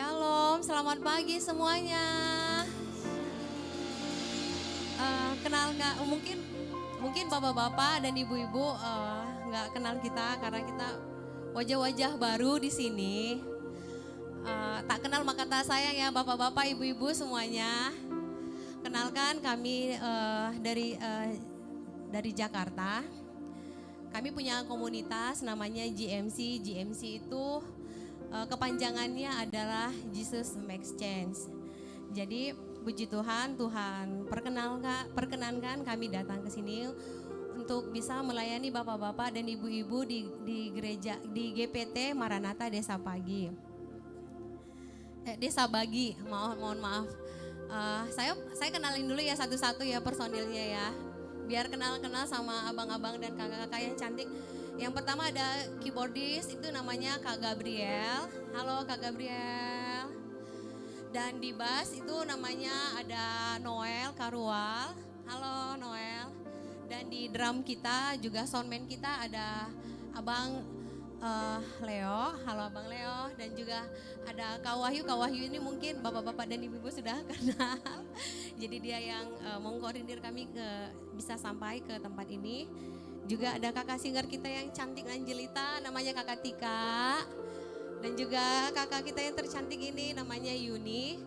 Shalom, selamat pagi semuanya. Kenal nggak? Mungkin bapak-bapak dan ibu-ibu nggak kenal kita karena kita wajah-wajah baru di sini. Tak kenal maka tak sayang ya bapak-bapak, ibu-ibu semuanya. Kenalkan kami dari Jakarta. Kami punya komunitas namanya GMC. GMC itu kepanjangannya adalah Jesus Makes Change. Jadi puji Tuhan, Tuhan perkenankan kami datang ke sini untuk bisa melayani bapak-bapak dan ibu-ibu di gereja di GPT Maranatha Desa Pagi. Desa Bagi, mohon maaf. Saya kenalin dulu ya satu-satu ya personilnya ya. Biar kenal-kenal sama abang-abang dan kakak-kakak yang cantik. Yang pertama ada keyboardist, itu namanya Kak Gabriel. Halo Kak Gabriel. Dan di bass itu namanya ada Noel Karual. Halo Noel. Dan di drum kita juga soundman kita ada Abang Leo. Halo Abang Leo. Dan juga ada Kak Wahyu. Kak Wahyu ini mungkin bapak-bapak dan ibu-ibu sudah kenal. Jadi dia yang mengkoordinir kami bisa sampai ke tempat ini. Juga ada kakak singer kita yang cantik Angelita, namanya Kakak Tika. Dan juga kakak kita yang tercantik ini namanya Yuni.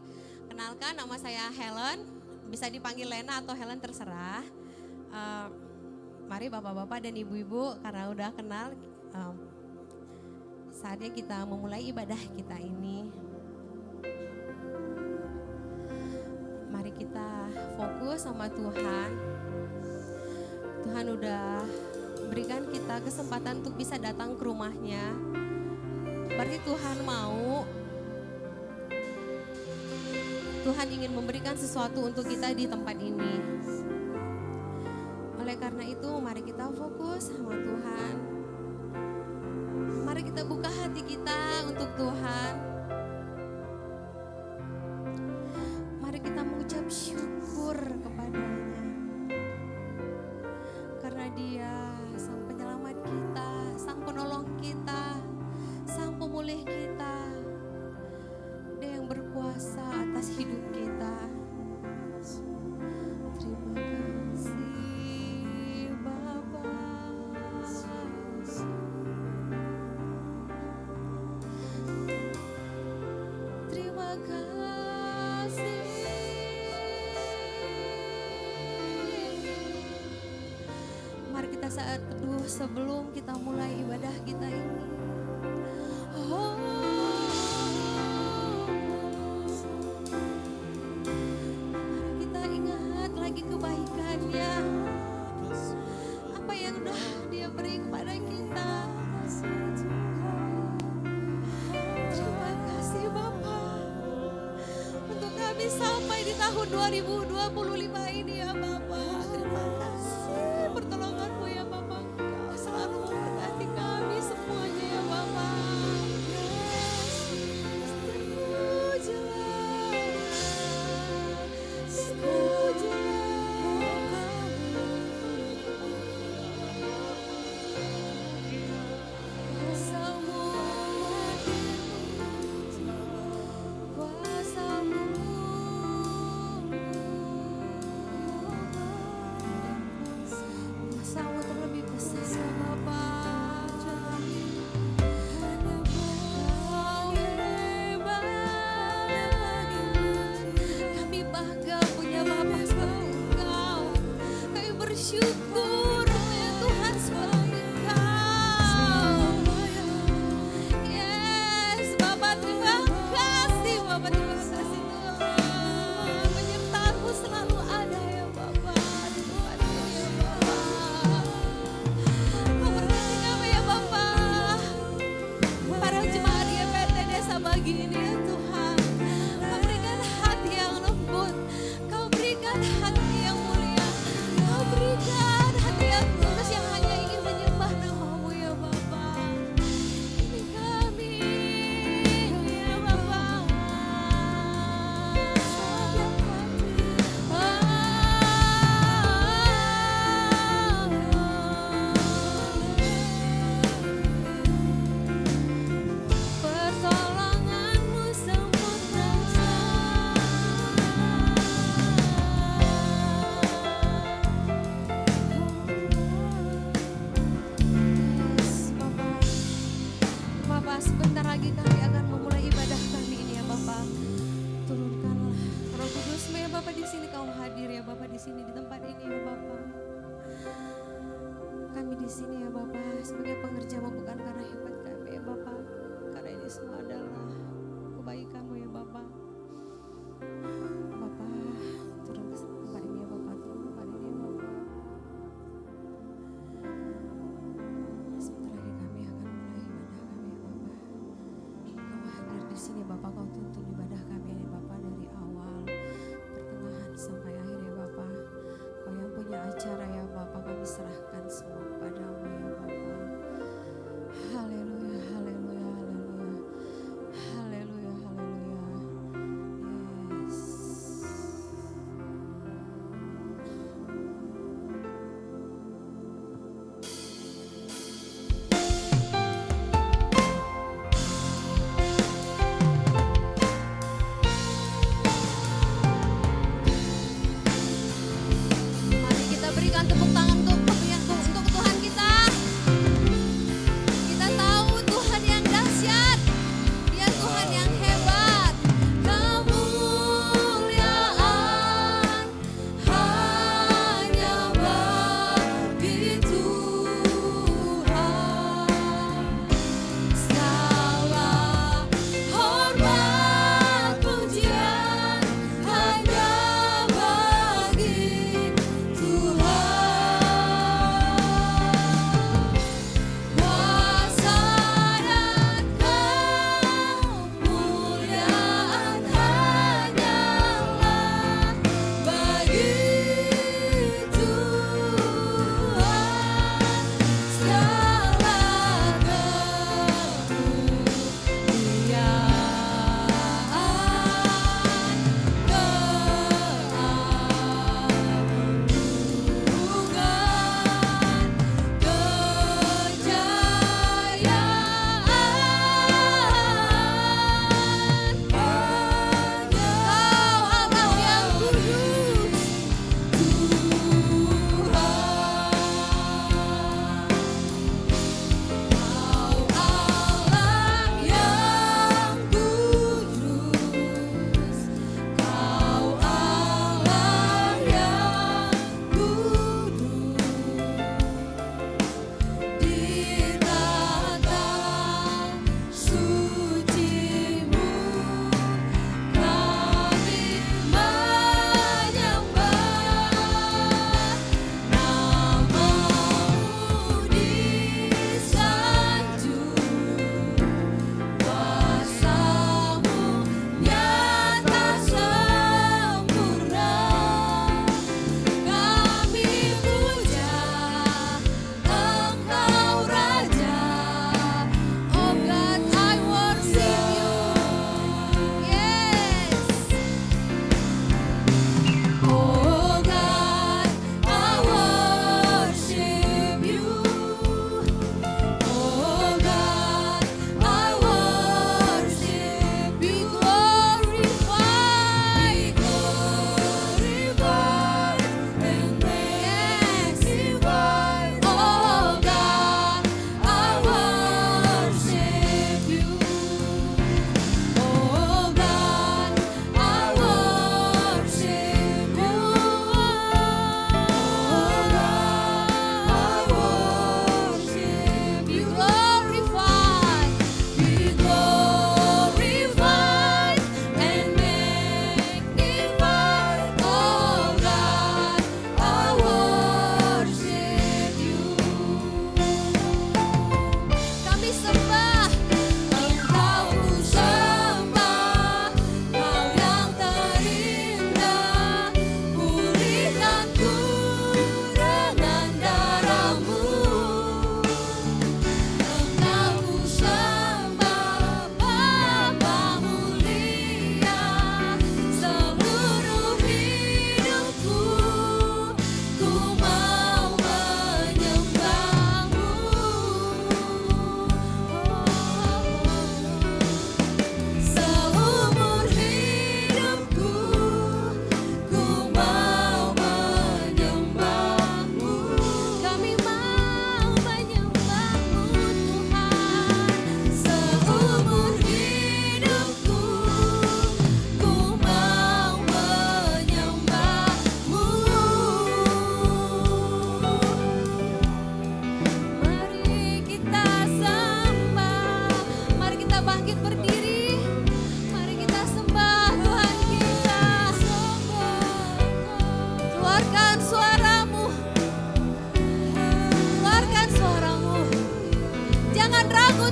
Kenalkan, nama saya Helen, bisa dipanggil Lena atau Helen terserah. Mari bapak-bapak dan ibu-ibu, karena udah kenal, saatnya kita memulai ibadah kita ini. Mari kita fokus sama Tuhan. Tuhan udah berikan kita kesempatan untuk bisa datang ke rumahnya. Berarti Tuhan mau, Tuhan ingin memberikan sesuatu untuk kita di tempat ini. Oleh karena itu mari kita fokus sama Tuhan. Mari kita buka hati kita untuk Tuhan. Mari kita mengucap syukur kepadanya. Karena Dia Sang Penyelamat kita, Sang Penolong kita, Sang Pemulih kita, Dia yang berkuasa atas hidup kita. Terima kasih Bapa. Terima kasih. Mari kita saat teduh sebelum kita mulai ibadah kita ini. Mari kita ingat lagi kebaikannya. Apa yang udah Dia beri kepada kita. Terima kasih Bapa. Untuk kami sampai di tahun 2025 ini ya Bapa. Terima kasih pertolongan-Mu ya Bapa. Engkau selalu memberkati kami semuanya ya Bapa. Kuasa-Mu di sini ya Bapak sebagai pengerja bukan karena hebat kami ya Bapak, karena ini semua adalah kebaikan-Mu ya Bapak. Bapak turun ke tempat ini ya Bapak, turun ke tempat ini ya Bapak. Sebentar lagi kami akan mulai ibadah kami ya Bapak. Kau hadir di sini Bapak, Kau tuntun ibadah kami ya Bapak dari awal, pertengahan sampai akhir ya Bapak. Kau yang punya acara ya Bapak, kami serahkan semua kepadamu ya Bapak. Haleluya, haleluya, haleluya.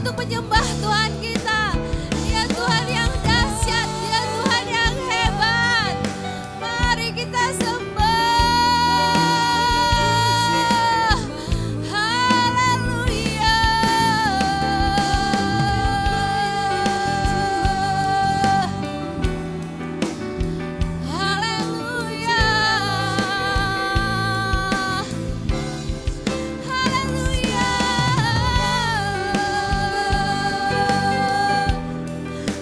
untuk menyembah Tuhan kita. Dia Tuhan yang dahsyat, Dia Tuhan yang hebat. Mari kita sembah. Haleluya. Haleluya. Haleluya.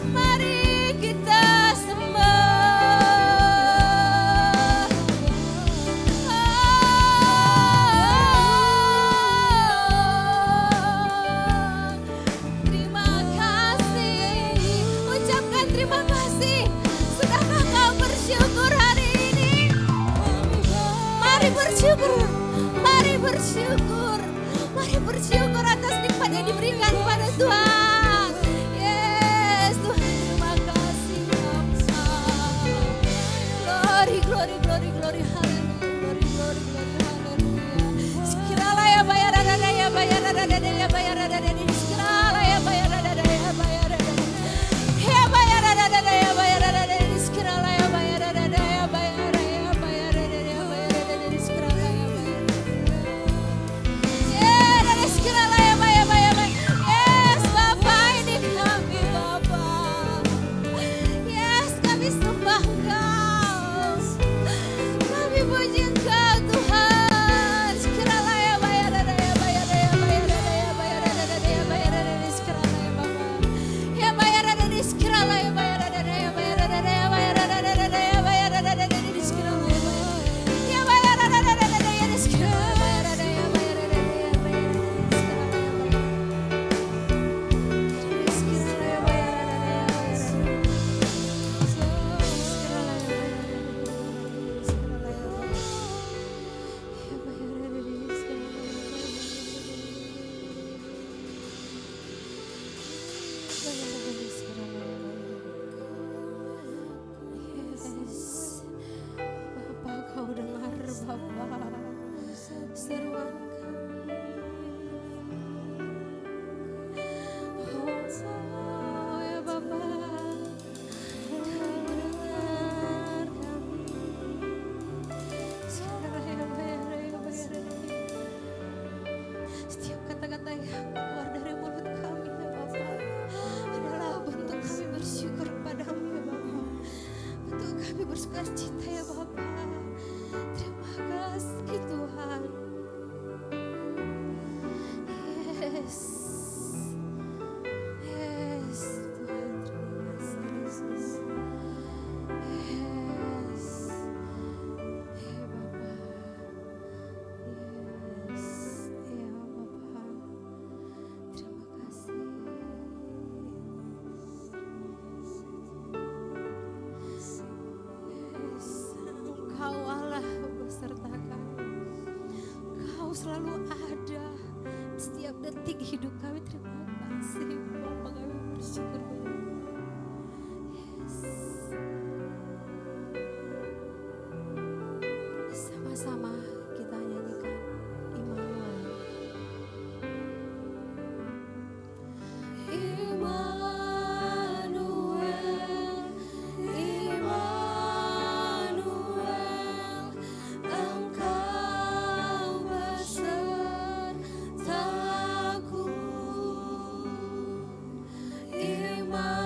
Mari kita sembah. Terima kasih. Ucapkan terima kasih. Sudahkah kau bersyukur hari ini? Mari bersyukur. Mari bersyukur. Mari bersyukur atas nikmat yang diberikan kepada Tuhan. Yes, Tuhan, terima kasih Bapa. Glory, glory, glory, glory, haleluya. Glory, glory, glory, haleluya. Sekiranya ya bayar ada ya bayar ada ya bayar ada sekiranya ya bayar ada ya bayar ada ya bayar ada ya bayar ada sekiranya ya bayar ada ya bayar ada ya bayar ada ya bayar ada sekiranya ya bayar ada sekiranya ya bayar bayar. Yes, Bapa, ini kami Bapa. Yes, kami sembah Engkau. Kami puji Engkau Tuhan. Sekiranya ya bayar ada ya bayar ada ya bayar ada ya bayar ada ya bayar ada sekiranya ya Bapa. Ya bayar ada di sekiranya ya bayar ada ya bayar ada ya bayar ada ya bayar ada di sekiranya ya bayar. Ya bayar ada ya di sekiranya bayar ada ya bayar ada ya bayar ada sekiranya ya bayar. Sekiranya ya bayar ada ya bayar ada. Bapak, kau dengar Bapak seruan kami. Oh ya Bapak, kau dengar kami. Sekarang ya bayar. Setiap kata-kata yang keluar dari mulut kami ya Bapak adalah bentuk kami bersyukur kepadamu ya Bapak. Bentuk kami bersuka cita ya Bapak. Terima kasih Tuhan. Yes. Yes Tuhan, terima kasih Yesus. Yes. Ya Bapak. Yes. Ya Bapak. Terima kasih. Yes. Engkau Allah beserta kami. Kau selalu ada di setiap detik hidup kami. Terima kasih Bapak, kami bersyukur. Yes. Sama-sama kita nyanyikan Immanuel. Immanuel, Immanuel, Engkau besertaku. Immanuel.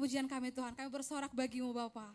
pujian kami Tuhan. Kami bersorak bagi-Mu Bapa.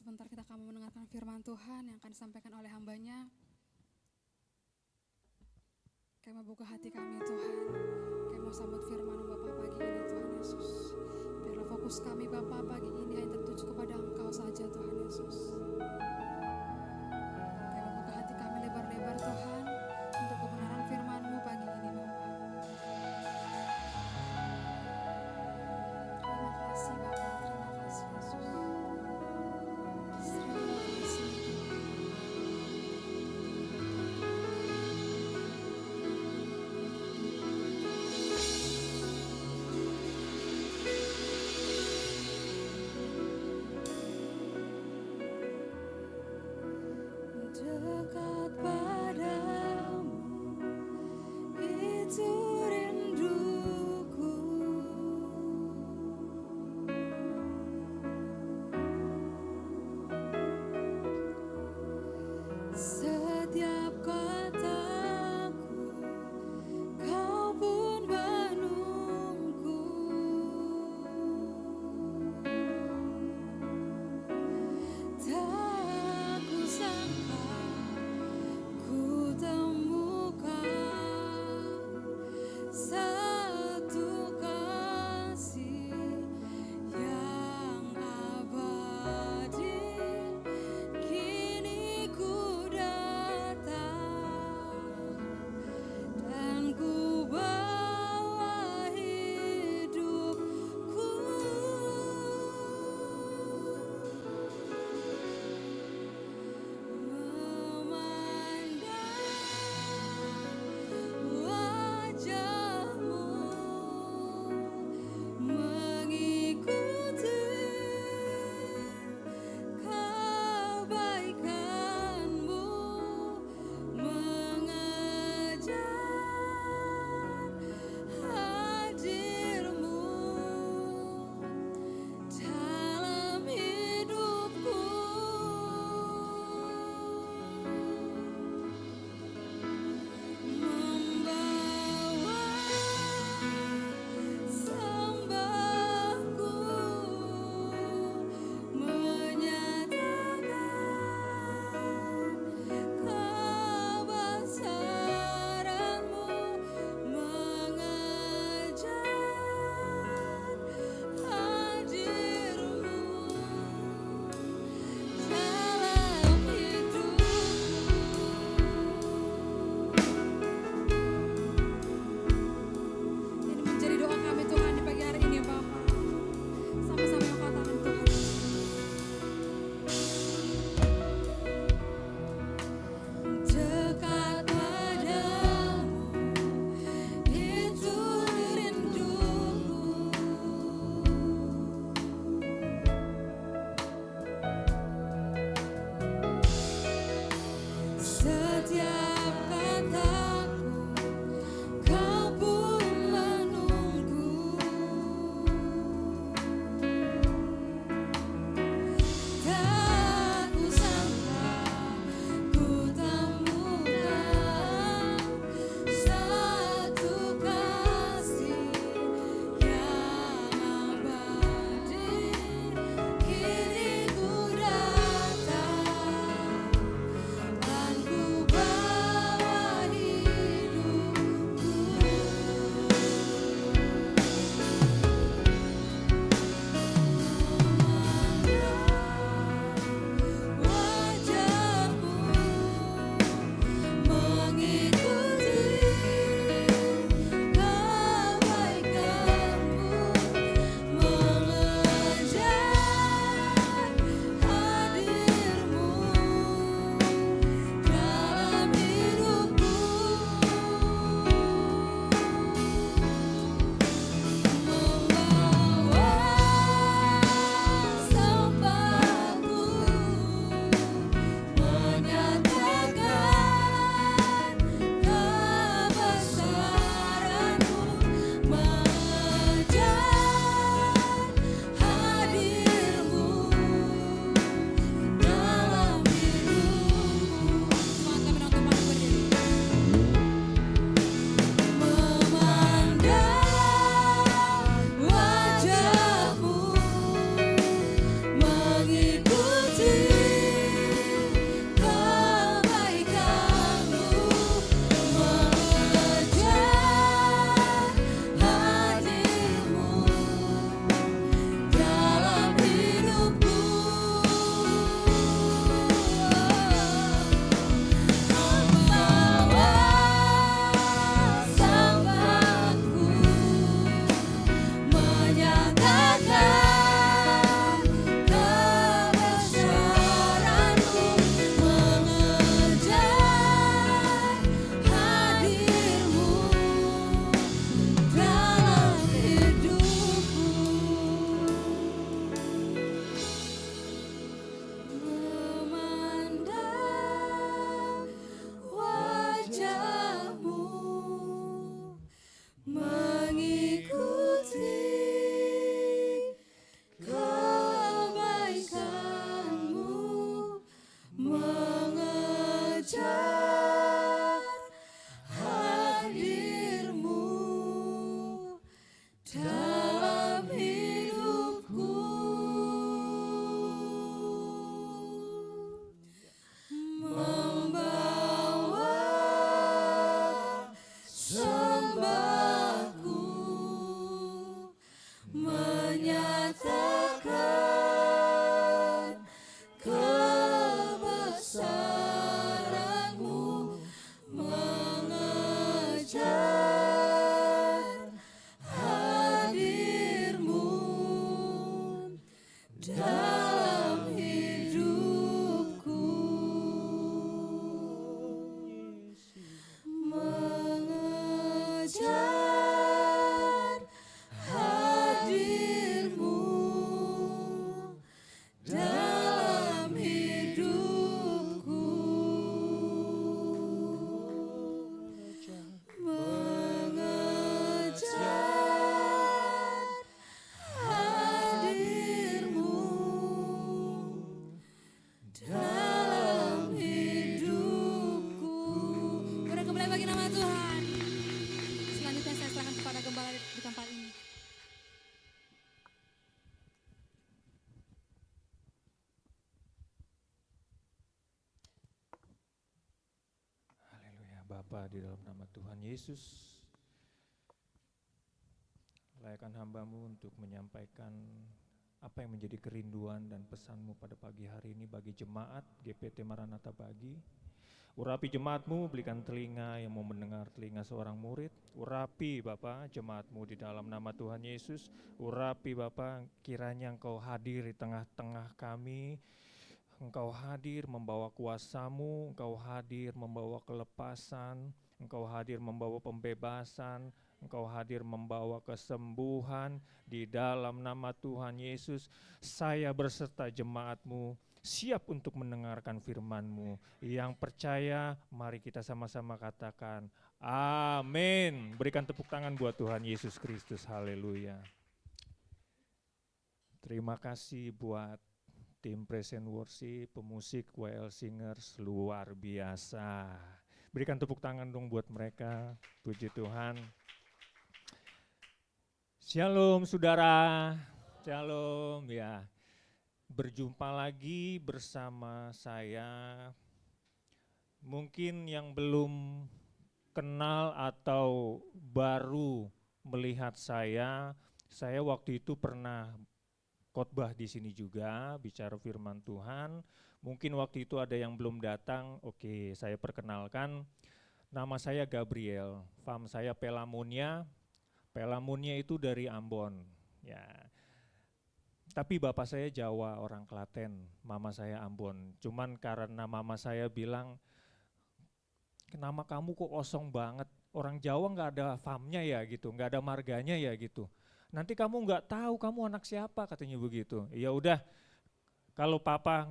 sebentar kita akan mendengarkan firman Tuhan yang akan disampaikan oleh hambanya. Kami membuka hati kami Tuhan. Kami mau sambut firman Bapa pagi ini Tuhan Yesus. Biarlah fokus kami Bapa pagi ini hanya tertuju kepada Engkau saja Tuhan Yesus. Kami membuka hati kami lebar-lebar Tuhan untuk kebenaran firman-Mu pagi ini Bapa. Terima kasih Bapa, terima kasih Yesus. Terima kasih dekat padamu itu rinduku. Setiap kataku kau pun menunggu. Tak kusangka dalam hidupku, mengejar hadir-Mu dalam hidupku, mengejar hadir-Mu dalam hidupku. Udah kembali bagi nama Tuhan. Selanjutnya saya serahkan kepada gembala di tempat ini. Haleluya. Bapa, di dalam nama Tuhan Yesus, layakkan hamba-Mu untuk menyampaikan apa yang menjadi kerinduan dan pesan-Mu pada pagi hari ini bagi jemaat GPT Maranatha Pagi. Urapi jemaat-Mu, berikan telinga yang mau mendengar telinga seorang murid. Urapi Bapa jemaat-Mu di dalam nama Tuhan Yesus. Urapi Bapa, kiranya Engkau hadir di tengah-tengah kami. Engkau hadir membawa kuasa-Mu, Engkau hadir membawa kelepasan, Engkau hadir membawa pembebasan, Engkau hadir membawa kesembuhan di dalam nama Tuhan Yesus. Saya berserta jemaat-Mu siap untuk mendengarkan firman-Mu. Yang percaya, mari kita sama-sama katakan amin. Berikan tepuk tangan buat Tuhan Yesus Kristus. Haleluya. Terima kasih buat tim Praise and Worship, pemusik WL Singers, luar biasa. Berikan tepuk tangan dong buat mereka. Puji Tuhan. Shalom saudara. Shalom ya. Berjumpa lagi bersama saya. Mungkin yang belum kenal atau baru melihat saya waktu itu pernah khotbah di sini juga, bicara firman Tuhan. Mungkin waktu itu ada yang belum datang. Oke, saya perkenalkan. Nama saya Gabriel, fam saya Pelamonia. Pelamonia itu dari Ambon. Ya. Tapi bapak saya Jawa, orang Klaten, mama saya Ambon. Cuman karena mama saya bilang, nama kamu kok kosong banget, orang Jawa nggak ada famnya ya gitu, nggak ada marganya ya gitu. Nanti kamu nggak tahu kamu anak siapa, katanya begitu. Ya udah, kalau papa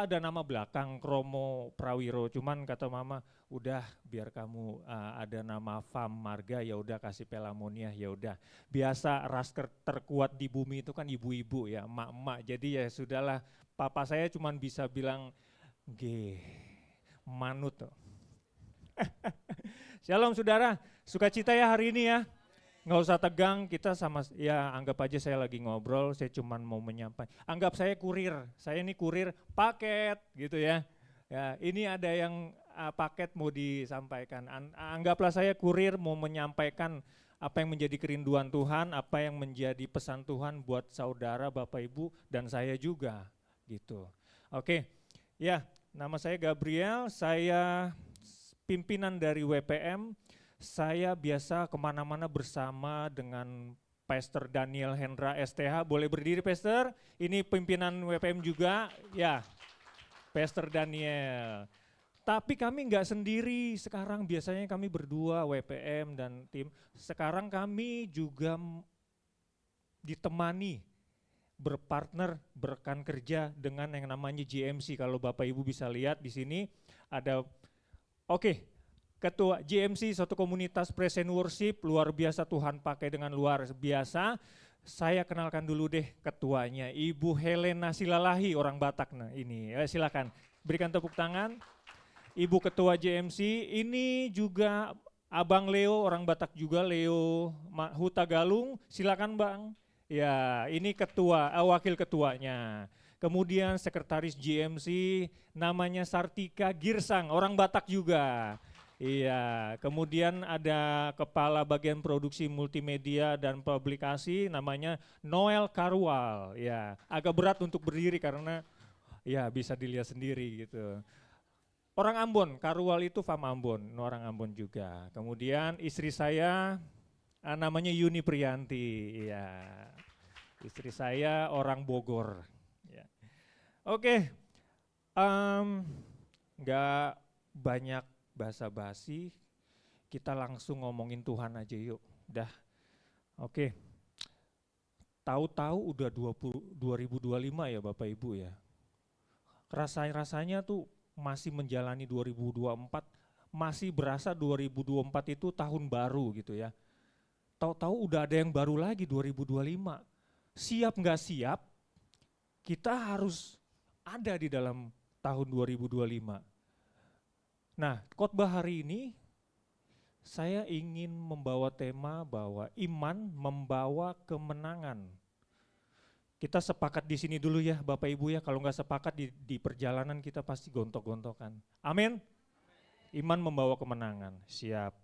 ada nama belakang Kromo Prawiro, cuman kata mama, udah biar kamu ada nama fam marga, ya udah kasih Pelamonia, ya udah. Biasa ras terkuat di bumi itu kan ibu-ibu ya, emak-emak. Jadi ya sudahlah, papa saya cuman bisa bilang, "G, manut." Shalom saudara, sukacita ya hari ini ya. Nggak usah tegang, kita sama, ya anggap aja saya lagi ngobrol, saya cuman mau menyampaikan. Anggap saya kurir, saya ini kurir paket gitu ya. Ya ini ada yang paket mau disampaikan. Anggaplah saya kurir mau menyampaikan apa yang menjadi kerinduan Tuhan, apa yang menjadi pesan Tuhan buat saudara, Bapak Ibu, dan saya juga gitu. Oke, ya nama saya Gabriel, saya pimpinan dari WPM. Saya biasa kemana-mana bersama dengan Pastor Daniel Hendra STH. Boleh berdiri Pastor? Ini pimpinan WPM juga, ya Pastor Daniel. Tapi kami nggak sendiri, sekarang biasanya kami berdua WPM dan tim. Sekarang kami juga ditemani, berpartner, berrekan kerja dengan yang namanya GMC. Kalau Bapak Ibu bisa lihat di sini ada, oke. Ketua GMC, suatu komunitas praise and worship, luar biasa Tuhan pakai dengan luar biasa. Saya kenalkan dulu deh ketuanya, Ibu Helena Silalahi, orang Batak. Nah ini, silakan berikan tepuk tangan. Ibu Ketua GMC, ini juga Abang Leo, orang Batak juga, Leo Huta Galung, silakan Bang. Ya ini ketua, wakil ketuanya. Kemudian sekretaris GMC, namanya Sartika Girsang, orang Batak juga. Iya, kemudian ada kepala bagian produksi multimedia dan publikasi namanya Noel Karwal. Ya, agak berat untuk berdiri karena ya bisa dilihat sendiri gitu. Orang Ambon, Karwal itu fam Ambon, orang Ambon juga. Kemudian istri saya namanya Yuni Priyanti. Iya. Istri saya orang Bogor. Ya. Oke, nggak banyak basa-basi, kita langsung ngomongin Tuhan aja yuk. Dah, oke. Tahu-tahu udah 2025 ya Bapak Ibu ya. Rasanya tuh masih menjalani 2024, masih berasa 2024 itu tahun baru gitu ya. Tahu-tahu udah ada yang baru lagi 2025. Siap nggak siap, kita harus ada di dalam tahun 2025. Nah, khotbah hari ini saya ingin membawa tema bahwa iman membawa kemenangan. Kita sepakat di sini dulu ya Bapak Ibu ya, kalau nggak sepakat di perjalanan kita pasti gontok-gontokan. Amin. Iman membawa kemenangan, siap.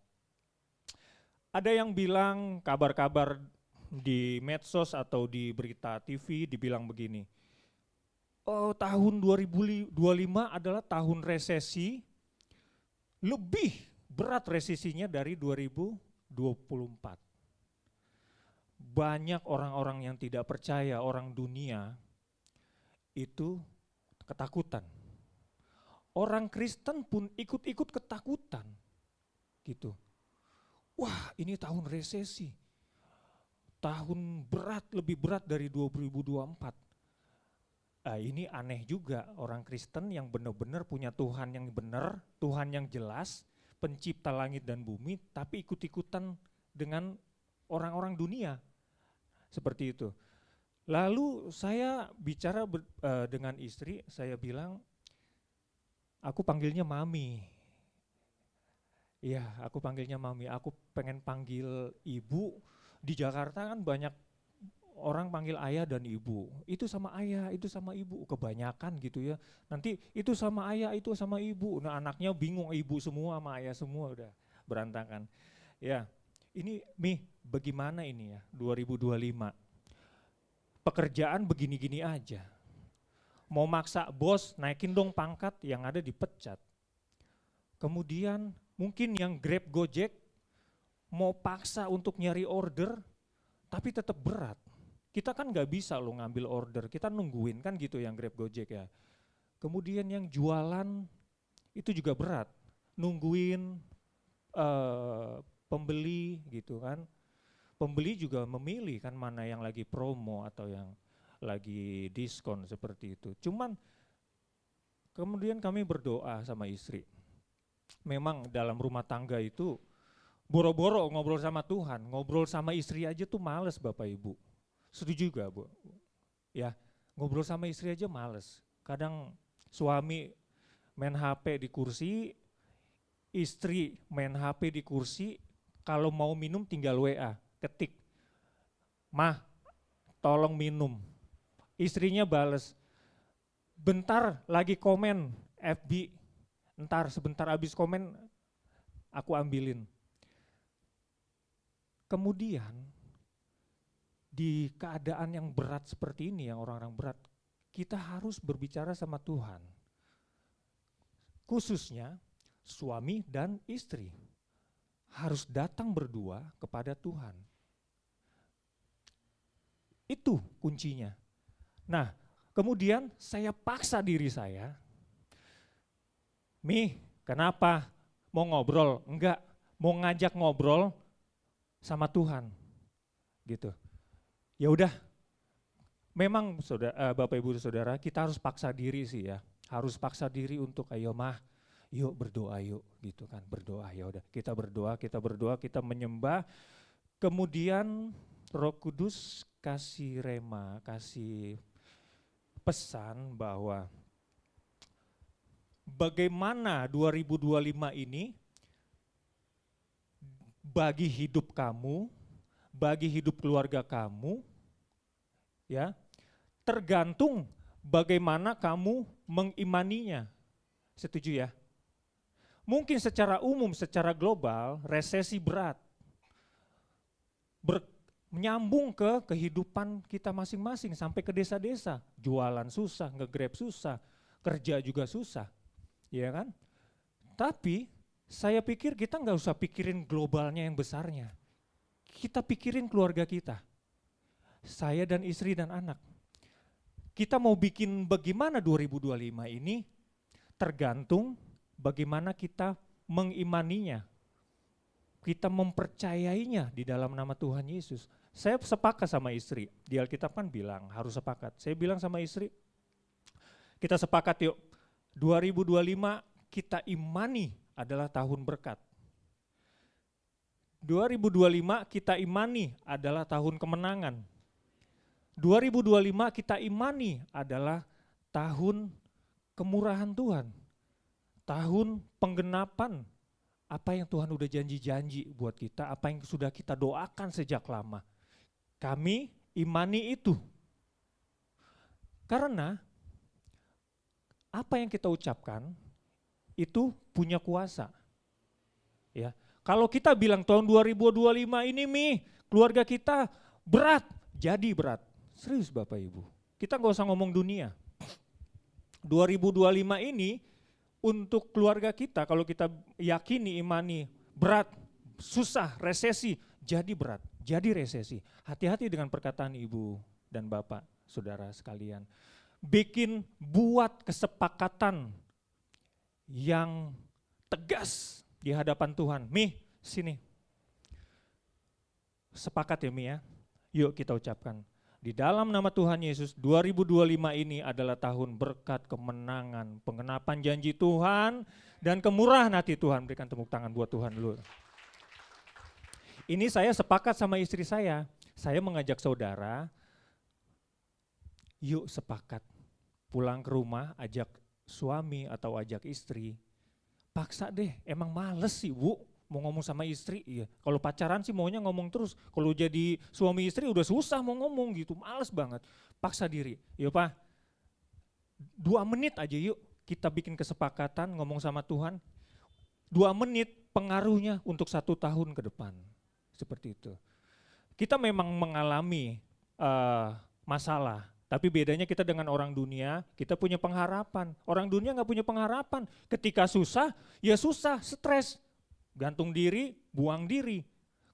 Ada yang bilang kabar-kabar di medsos atau di berita TV dibilang begini, oh tahun 2025 adalah tahun resesi, lebih berat resesinya dari 2024. Banyak orang-orang yang tidak percaya, orang dunia itu ketakutan. Orang Kristen pun ikut-ikut ketakutan gitu. Wah ini tahun resesi, tahun berat, lebih berat dari 2024. Ini aneh juga, orang Kristen yang benar-benar punya Tuhan yang benar, Tuhan yang jelas, pencipta langit dan bumi, tapi ikut-ikutan dengan orang-orang dunia. Seperti itu. Lalu saya bicara dengan istri, saya bilang, aku panggilnya Mami. Iya, aku panggilnya Mami, aku pengen panggil ibu. Di Jakarta kan banyak orang panggil ayah dan ibu. Itu sama ayah, itu sama ibu, kebanyakan gitu ya. Nanti itu sama ayah, itu sama ibu. Nah anaknya bingung, ibu semua sama ayah semua udah berantakan. Ya, ini Mi, bagaimana ini ya 2025? Pekerjaan begini-gini aja. Mau maksa bos naikin dong pangkat, yang ada dipecat. Kemudian mungkin yang Grab Gojek mau paksa untuk nyari order, tapi tetap berat. Kita kan nggak bisa lo ngambil order, kita nungguin kan gitu yang Grab Gojek ya. Kemudian yang jualan itu juga berat, nungguin pembeli gitu kan. Pembeli juga memilih kan mana yang lagi promo atau yang lagi diskon seperti itu. Cuman kemudian kami berdoa sama istri. Memang dalam rumah tangga itu boro-boro ngobrol sama Tuhan, ngobrol sama istri aja tuh males Bapak Ibu. Setuju juga Bu? Ya, ngobrol sama istri aja males. Kadang suami main HP di kursi, istri main HP di kursi, kalau mau minum tinggal WA, ketik, "Mah, tolong minum." Istrinya bales, "Bentar lagi komen FB, ntar sebentar habis komen aku ambilin." Kemudian di keadaan yang berat seperti ini, yang orang-orang berat, kita harus berbicara sama Tuhan. Khususnya suami dan istri harus datang berdua kepada Tuhan. Itu kuncinya. Nah, kemudian saya paksa diri saya, Mi, kenapa? Mau ngobrol? Enggak, mau ngajak ngobrol sama Tuhan. Gitu. Ya udah, memang Bapak Ibu Saudara, kita harus paksa diri sih ya. Harus paksa diri untuk ayo mah, yuk berdoa yuk gitu kan, berdoa ya udah. Kita berdoa, kita menyembah. Kemudian Roh Kudus kasih rema, kasih pesan bahwa bagaimana 2025 ini bagi hidup kamu, bagi hidup keluarga kamu, ya, tergantung bagaimana kamu mengimaninya. Setuju ya? Mungkin secara umum, secara global, resesi berat, menyambung ke kehidupan kita masing-masing sampai ke desa-desa. Jualan susah, nge-Grab susah, kerja juga susah, ya kan? Tapi saya pikir kita nggak usah pikirin globalnya yang besarnya. Kita pikirin keluarga kita. saya dan istri dan anak. Kita mau bikin bagaimana 2025 ini tergantung bagaimana kita mengimaninya. Kita mempercayainya di dalam nama Tuhan Yesus. Saya sepakat sama istri, di Alkitab kan bilang harus sepakat. Saya bilang sama istri, kita sepakat yuk, 2025 kita imani adalah tahun berkat. 2025 kita imani adalah tahun kemenangan. 2025 kita imani adalah tahun kemurahan Tuhan. Tahun penggenapan apa yang Tuhan udah janji-janji buat kita, apa yang sudah kita doakan sejak lama. Kami imani itu. Karena apa yang kita ucapkan itu punya kuasa. Ya. Kalau kita bilang tahun 2025 ini keluarga kita berat, jadi berat. Serius Bapak Ibu, kita nggak usah ngomong dunia. 2025 ini untuk keluarga kita, kalau kita yakini, imani, berat, susah, resesi, jadi berat, jadi resesi. Hati-hati dengan perkataan ibu dan bapak, saudara sekalian. Buat kesepakatan yang tegas di hadapan Tuhan. Sini. Sepakat ya ya, yuk kita ucapkan. Di dalam nama Tuhan Yesus, 2025 ini adalah tahun berkat, kemenangan, penggenapan janji Tuhan, dan kemurahan hati Tuhan. Berikan tepuk tangan buat Tuhan dulu. Ini saya sepakat sama istri saya mengajak saudara, yuk sepakat, pulang ke rumah, ajak suami atau ajak istri, paksa deh, emang males sih Bu, mau ngomong sama istri, iya. Kalau pacaran sih maunya ngomong terus, kalau jadi suami istri udah susah mau ngomong gitu, males banget. Paksa diri, yuk Pak, 2 menit aja yuk kita bikin kesepakatan ngomong sama Tuhan. 2 menit pengaruhnya untuk 1 tahun ke depan, seperti itu. Kita memang mengalami masalah, tapi bedanya kita dengan orang dunia, kita punya pengharapan. Orang dunia nggak punya pengharapan, ketika susah, ya susah, stres. Gantung diri, buang diri.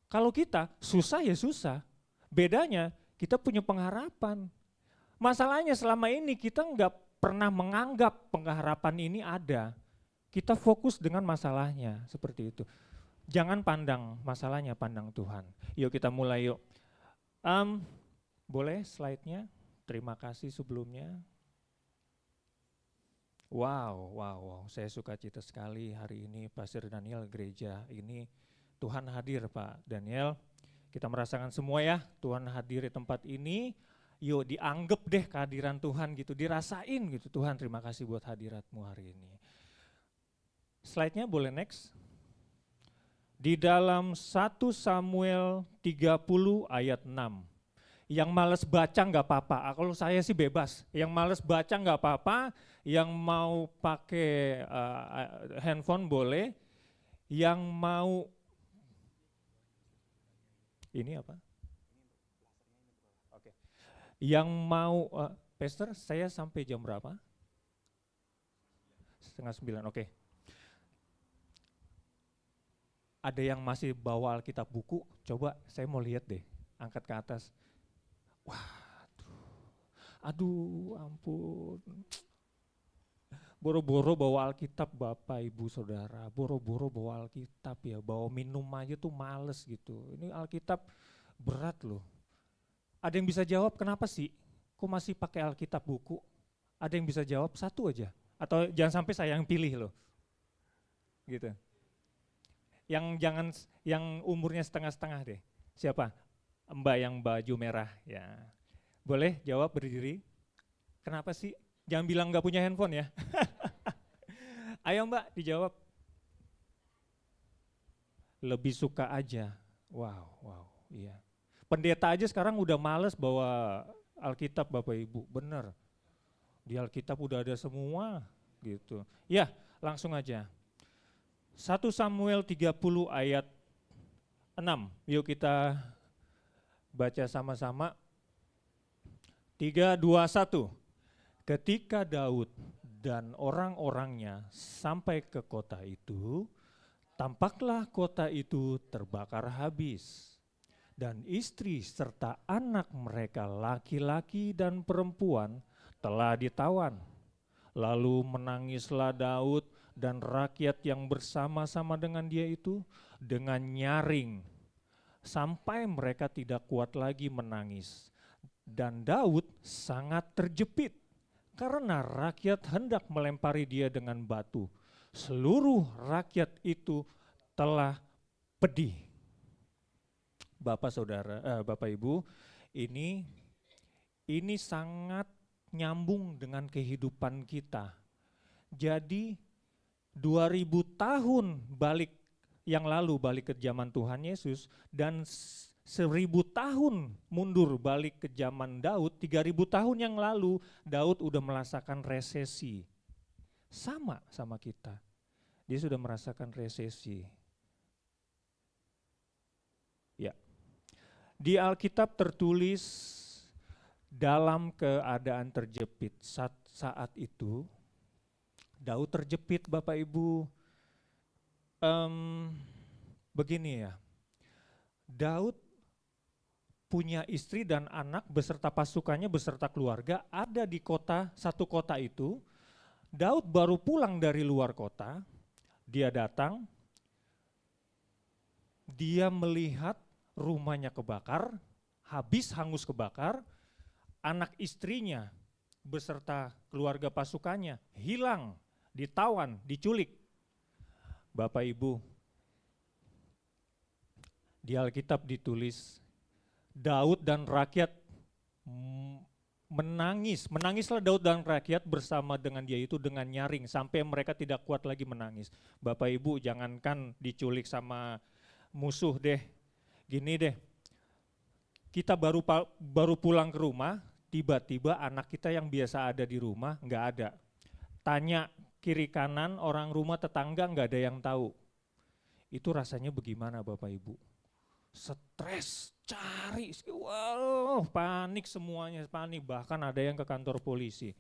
Kalau kita susah ya susah. Bedanya kita punya pengharapan. Masalahnya selama ini kita nggak pernah menganggap pengharapan ini ada. Kita fokus dengan masalahnya, seperti itu. Jangan pandang masalahnya, pandang Tuhan. Yuk kita mulai yuk. Boleh slide-nya? Terima kasih sebelumnya. Wow, saya suka cita sekali hari ini Pastor Daniel gereja ini Tuhan hadir Pak Daniel. Kita merasakan semua ya, Tuhan hadir di tempat ini. Yuk dianggap deh kehadiran Tuhan gitu, dirasain gitu. Tuhan terima kasih buat hadiratmu hari ini. Slide-nya boleh next. Di dalam 1 Samuel 30 ayat 6. Yang males baca nggak apa-apa, kalau saya sih bebas. Yang males baca nggak apa-apa, yang mau pakai handphone boleh, yang mau ini apa? Oke. Yang mau Pastor, saya sampai jam berapa? 8:30, oke. Ada yang masih bawa Alkitab buku, coba saya mau lihat deh, angkat ke atas. Aduh, ampun. Boro-boro bawa Alkitab Bapak Ibu Saudara, boro-boro bawa Alkitab ya, bawa minum aja tuh males gitu. Ini Alkitab berat loh. Ada yang bisa jawab kenapa sih? Kok masih pakai Alkitab buku? Ada yang bisa jawab satu aja? Atau jangan sampai saya yang pilih loh. Gitu. Yang umurnya setengah-setengah deh. Siapa? Mbak yang baju merah ya. Boleh jawab berdiri. Kenapa sih? Jangan bilang nggak punya handphone ya. Ayo Mbak dijawab. Lebih suka aja. Wow, iya. Pendeta aja sekarang udah males bawa Alkitab Bapak Ibu, bener. Di Alkitab udah ada semua gitu. Ya, langsung aja. 1 Samuel 30 ayat 6. Yuk kita baca sama-sama. 3, 2, 1. Ketika Daud dan orang-orangnya sampai ke kota itu, tampaklah kota itu terbakar habis. dan istri serta anak mereka laki-laki dan perempuan telah ditawan. Lalu menangislah Daud dan rakyat yang bersama-sama dengan dia itu dengan nyaring, sampai mereka tidak kuat lagi menangis. Dan Daud sangat terjepit karena rakyat hendak melempari dia dengan batu. Seluruh rakyat itu telah pedih. Bapak Ibu, ini sangat nyambung dengan kehidupan kita. Jadi 2000 tahun yang lalu balik ke zaman Tuhan Yesus, dan 1000 tahun mundur balik ke zaman Daud, 3000 tahun yang lalu Daud udah merasakan resesi. Sama kita. Dia sudah merasakan resesi. Ya. Di Alkitab tertulis dalam keadaan terjepit. Saat itu Daud terjepit, Bapak Ibu. Begini ya, Daud punya istri dan anak beserta pasukannya, beserta keluarga ada di satu kota itu. Daud baru pulang dari luar kota, dia datang, dia melihat rumahnya kebakar, habis hangus kebakar, anak istrinya beserta keluarga pasukannya hilang, ditawan, diculik. Bapak Ibu, di Alkitab ditulis Daud dan rakyat menangislah Daud dan rakyat bersama dengan dia itu dengan nyaring sampai mereka tidak kuat lagi menangis. Bapak Ibu, jangankan diculik sama musuh deh, gini deh, kita baru pulang ke rumah, tiba-tiba anak kita yang biasa ada di rumah nggak ada. Tanya kiri kanan orang rumah, tetangga, nggak ada yang tahu. Itu rasanya bagaimana Bapak Ibu? Stres, cari, wow, panik semuanya, panik, bahkan ada yang ke kantor polisi.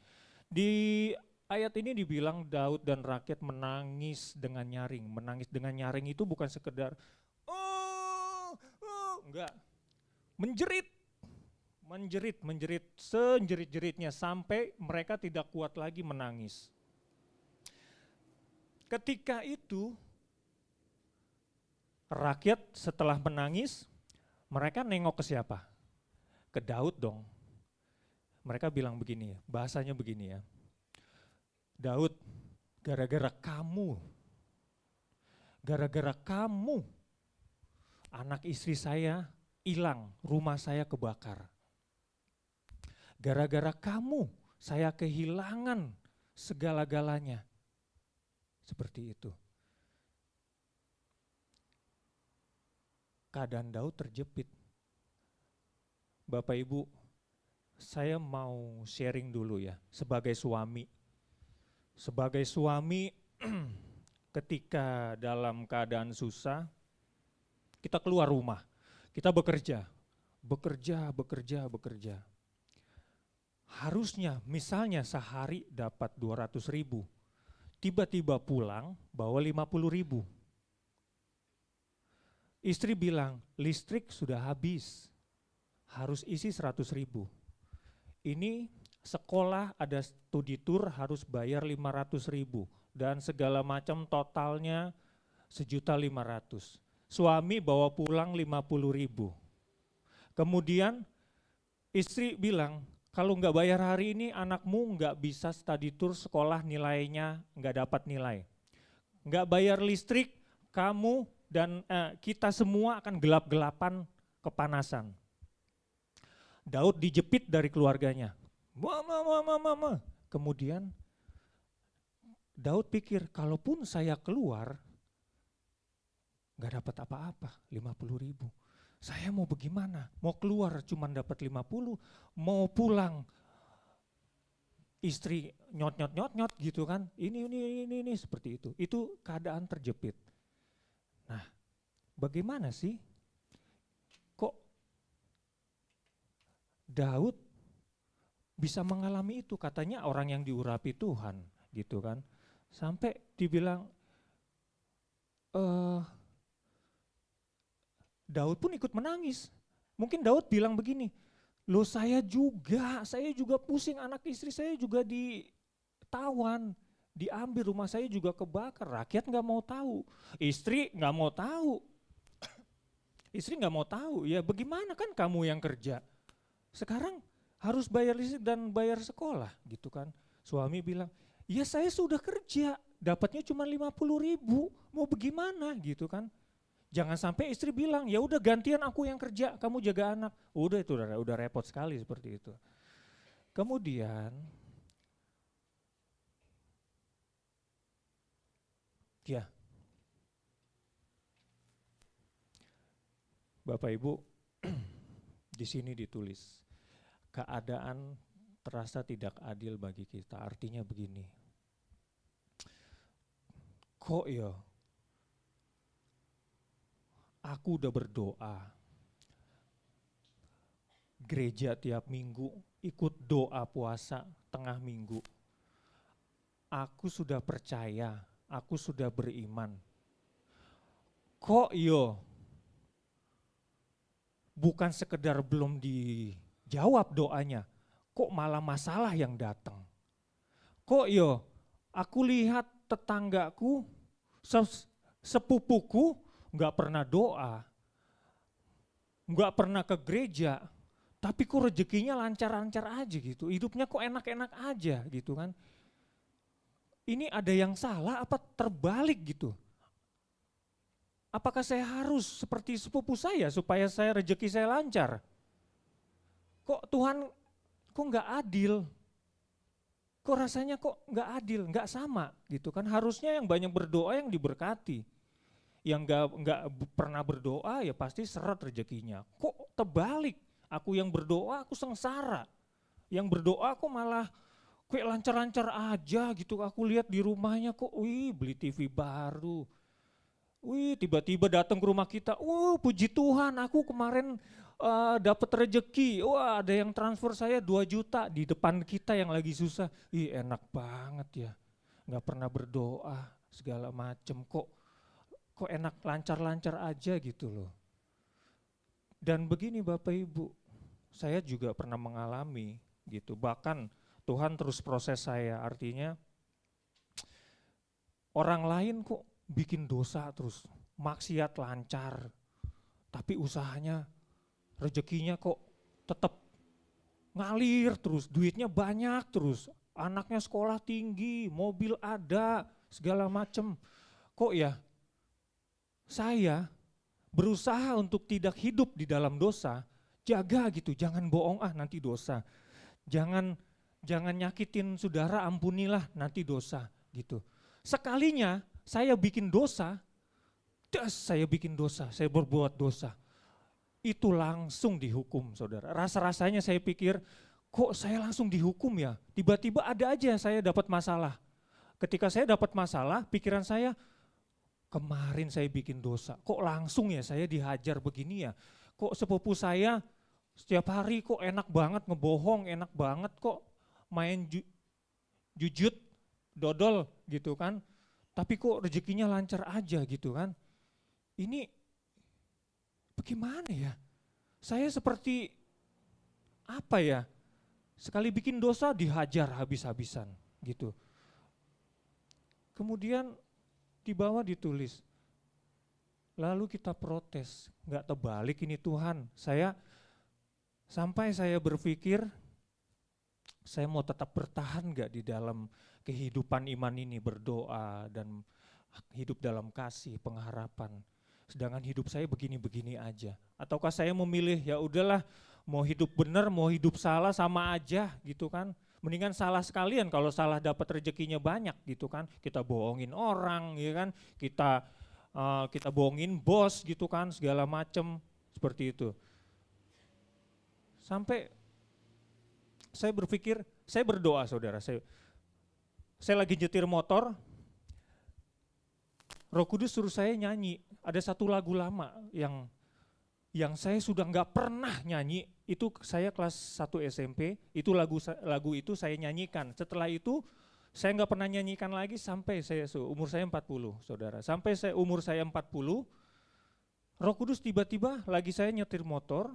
Di ayat ini dibilang Daud dan rakyat menangis dengan nyaring. Menangis dengan nyaring itu bukan sekedar enggak, menjerit senjerit-jeritnya sampai mereka tidak kuat lagi menangis. Ketika itu rakyat setelah menangis, mereka nengok ke siapa? Ke Daud dong. Mereka bilang begini, bahasanya begini ya, Daud, gara-gara kamu, anak istri saya hilang, rumah saya kebakar. Gara-gara kamu, saya kehilangan segala-galanya. Seperti itu. Keadaan Daud terjepit. Bapak Ibu, saya mau sharing dulu ya, sebagai suami. Sebagai suami ketika dalam keadaan susah, kita keluar rumah, kita bekerja. Harusnya misalnya sehari dapat 200.000, tiba-tiba pulang bawa 50.000. Istri bilang, listrik sudah habis, harus isi 100.000. Ini sekolah ada studi tour harus bayar 500.000 dan segala macam totalnya 1.500.000. Suami bawa pulang 50.000. Kemudian istri bilang, kalau nggak bayar hari ini anakmu nggak bisa studi tour sekolah, nilainya nggak dapat nilai. Nggak bayar listrik, kamu dan kita semua akan gelap-gelapan kepanasan. Daud dijepit dari keluarganya. Mama. Kemudian Daud pikir, kalaupun saya keluar, gak dapat apa-apa, 50.000. Saya mau bagaimana? Mau keluar cuma dapat 50, mau pulang istri nyot gitu kan. Ini seperti itu. Itu keadaan terjepit. Nah, bagaimana sih kok Daud bisa mengalami itu? Katanya orang yang diurapi Tuhan gitu kan. Sampai dibilang Daud pun ikut menangis. Mungkin Daud bilang begini, loh saya juga pusing, anak istri saya juga ditawan, diambil, rumah saya juga kebakar, rakyat nggak mau tahu, istri nggak mau tahu, ya bagaimana kan kamu yang kerja, sekarang harus bayar listrik dan bayar sekolah gitu kan. Suami bilang, ya saya sudah kerja, dapatnya cuma 50.000, mau bagaimana gitu kan. Jangan sampai istri bilang, ya udah gantian aku yang kerja, kamu jaga anak. Udah itu udah repot sekali seperti itu. Kemudian, ya, Bapak Ibu, di sini ditulis, keadaan terasa tidak adil bagi kita. Artinya begini, kok ya, aku udah berdoa, gereja tiap minggu, ikut doa puasa tengah minggu. Aku sudah percaya, aku sudah beriman. Kok yo, bukan sekedar belum dijawab doanya, kok malah masalah yang datang. Kok yo, aku lihat tetanggaku, sepupuku, nggak pernah doa, nggak pernah ke gereja, tapi kok rezekinya lancar-lancar aja gitu, hidupnya kok enak-enak aja gitu kan. Ini ada yang salah apa terbalik gitu? Apakah saya harus seperti sepupu saya supaya rezeki saya lancar? Kok Tuhan kok nggak adil? Kok rasanya kok nggak adil, nggak sama gitu kan? Harusnya yang banyak berdoa yang diberkati. Yang nggak pernah berdoa ya pasti seret rezekinya. Kok terbalik? Aku yang berdoa aku sengsara. Yang berdoa aku malah kayak lancar-lancar aja gitu. Aku lihat di rumahnya kok, wih beli TV baru. Wih tiba-tiba datang ke rumah kita, puji Tuhan aku kemarin dapat rejeki. Wah ada yang transfer saya 2 juta di depan kita yang lagi susah. Ih enak banget ya, nggak pernah berdoa segala macem kok enak lancar-lancar aja gitu loh. Dan begini Bapak Ibu, saya juga pernah mengalami gitu, bahkan Tuhan terus proses saya, artinya orang lain kok bikin dosa terus, maksiat lancar, tapi usahanya, rezekinya kok tetap ngalir terus, duitnya banyak terus, anaknya sekolah tinggi, mobil ada, segala macem. Kok ya saya berusaha untuk tidak hidup di dalam dosa, jaga gitu, jangan bohong nanti dosa. Jangan nyakitin saudara, ampunilah nanti dosa gitu. Sekalinya saya bikin dosa, saya berbuat dosa, itu langsung dihukum saudara. Rasa-rasanya saya pikir, kok saya langsung dihukum ya, tiba-tiba ada aja saya dapat masalah. Ketika saya dapat masalah, pikiran saya, kemarin saya bikin dosa, kok langsung ya saya dihajar begini ya, kok sepupu saya setiap hari kok enak banget ngebohong, enak banget kok main jujut, dodol gitu kan, tapi kok rezekinya lancar aja gitu kan. Ini bagaimana ya, saya seperti apa ya, sekali bikin dosa dihajar habis-habisan gitu. Kemudian di bawah ditulis, lalu kita protes, nggak terbalik ini Tuhan. Sampai saya berpikir, saya mau tetap bertahan nggak di dalam kehidupan iman ini, berdoa dan hidup dalam kasih, pengharapan. Sedangkan hidup saya begini-begini aja. Ataukah saya memilih ya udahlah, mau hidup benar, mau hidup salah sama aja gitu kan. Mendingan salah sekalian, kalau salah dapat rezekinya banyak gitu kan. Kita bohongin orang ya kan, kita bohongin bos gitu kan, segala macem seperti itu. Sampai saya berpikir, saya berdoa saudara, saya lagi nyetir motor, Roh Kudus suruh saya nyanyi, ada satu lagu lama yang saya sudah nggak pernah nyanyi, itu saya kelas 1 SMP, itu lagu itu saya nyanyikan. Setelah itu saya nggak pernah nyanyikan lagi sampai umur saya 40, saudara. Sampai umur saya 40, Roh Kudus tiba-tiba lagi saya nyetir motor,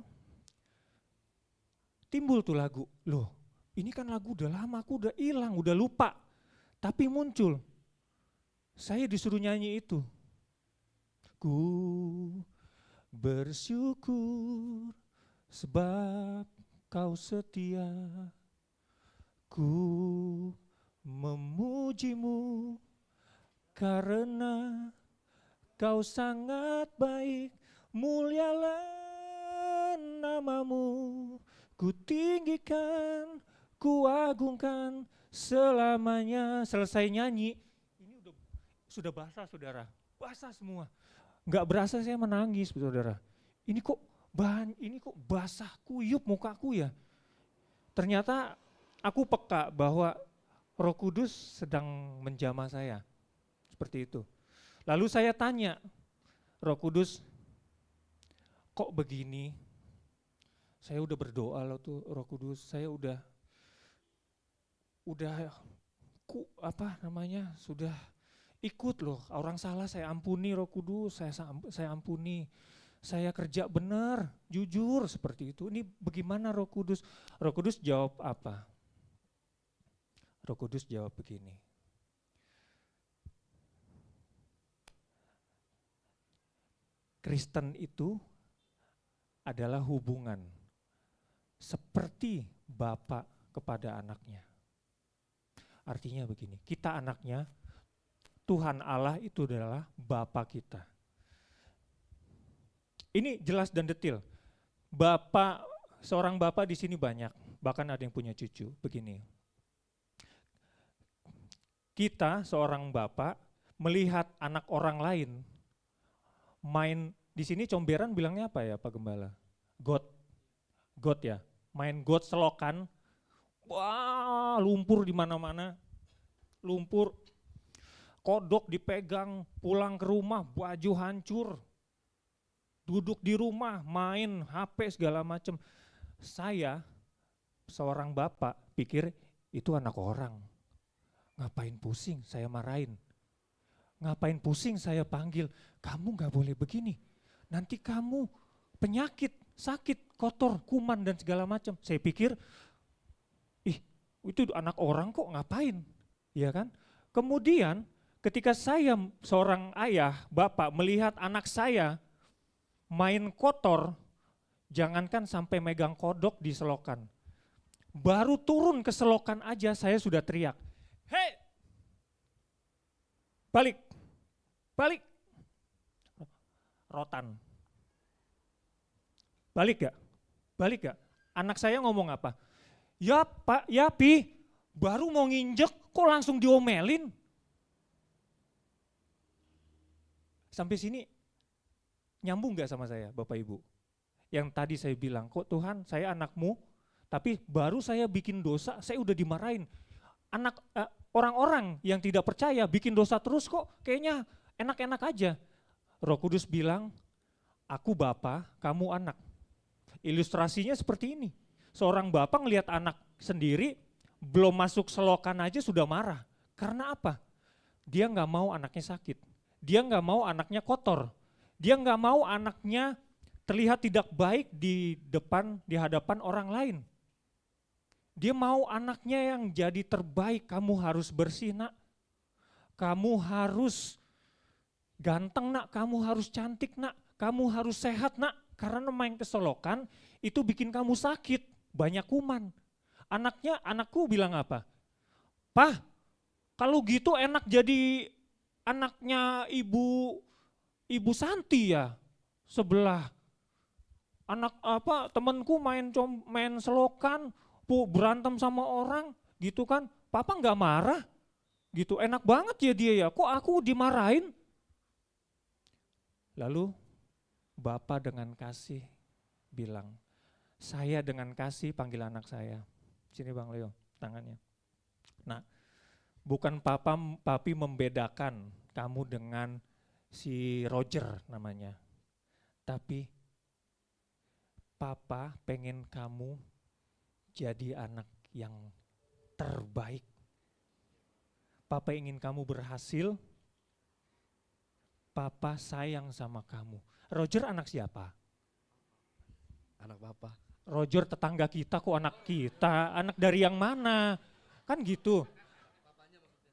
timbul tuh lagu. Loh, ini kan lagu udah lama, aku udah hilang, udah lupa. Tapi muncul. Saya disuruh nyanyi itu. Ku bersyukur sebab kau setia. Ku memujimu karena kau sangat baik. Mulialah namamu, ku tinggikan, ku agungkan selamanya. Selesai nyanyi, ini sudah basah saudara, basah semua. Nggak berasa saya menangis saudara. Ini kok basah, kuyup mukaku ya. Ternyata aku peka bahwa Roh Kudus sedang menjamah saya. Seperti itu. Lalu saya tanya, Roh Kudus, kok begini? Saya udah berdoa loh tuh Roh Kudus, saya udah sudah ikut loh, orang salah saya ampuni Roh Kudus, saya ampuni. Saya kerja benar, jujur seperti itu. Ini bagaimana Roh Kudus? Roh Kudus jawab apa? Roh Kudus jawab begini. Kristen itu adalah hubungan seperti Bapa kepada anaknya. Artinya begini, kita anaknya, Tuhan Allah itu adalah Bapa kita. Ini jelas dan detail. Seorang Bapa di sini banyak, bahkan ada yang punya cucu. Begini, kita seorang Bapa melihat anak orang lain main di sini, comberan bilangnya apa ya Pak Gembala? God ya, main God selokan, wah lumpur di mana-mana, lumpur, kodok dipegang, pulang ke rumah baju hancur, duduk di rumah main HP segala macam. Saya seorang bapak pikir itu anak orang, ngapain pusing saya marahin, ngapain pusing saya panggil, kamu gak boleh begini, nanti kamu penyakit, sakit, kotor, kuman dan segala macam. Saya pikir, itu anak orang kok ngapain, ya kan? Kemudian ketika saya seorang ayah, bapak melihat anak saya main kotor, jangankan sampai megang kodok di selokan, baru turun ke selokan aja saya sudah teriak, hei, balik, rotan. Balik gak? Anak saya ngomong apa? Ya Pak, ya Pi, baru mau nginjek kok langsung diomelin. Sampai sini nyambung gak sama saya Bapak Ibu? Yang tadi saya bilang, kok Tuhan saya anakmu, tapi baru saya bikin dosa, saya udah dimarahin. Orang-orang yang tidak percaya bikin dosa terus kok kayaknya enak-enak aja. Roh Kudus bilang, aku Bapa, kamu anak. Ilustrasinya seperti ini. Seorang bapak ngelihat anak sendiri belum masuk selokan aja sudah marah. Karena apa? Dia nggak mau anaknya sakit. Dia nggak mau anaknya kotor. Dia nggak mau anaknya terlihat tidak baik di hadapan orang lain. Dia mau anaknya yang jadi terbaik. Kamu harus bersih nak. Kamu harus ganteng nak. Kamu harus cantik nak. Kamu harus sehat nak. Karena main ke selokan itu bikin kamu sakit, banyak kuman. Anakku bilang apa? Pah, kalau gitu enak jadi anaknya ibu Santi ya sebelah. Temanku main selokan, berantem sama orang gitu kan. Papa nggak marah gitu, enak banget ya dia ya. Kok aku dimarahin? Lalu Bapak dengan kasih bilang, saya dengan kasih panggil anak saya. Sini Bang Leo, tangannya. Nah, bukan papi membedakan kamu dengan si Roger namanya. Tapi Papa pengen kamu jadi anak yang terbaik. Papa ingin kamu berhasil. Papa sayang sama kamu. Roger anak siapa? Anak Papa. Roger tetangga kita kok anak kita, anak dari yang mana? Kan gitu.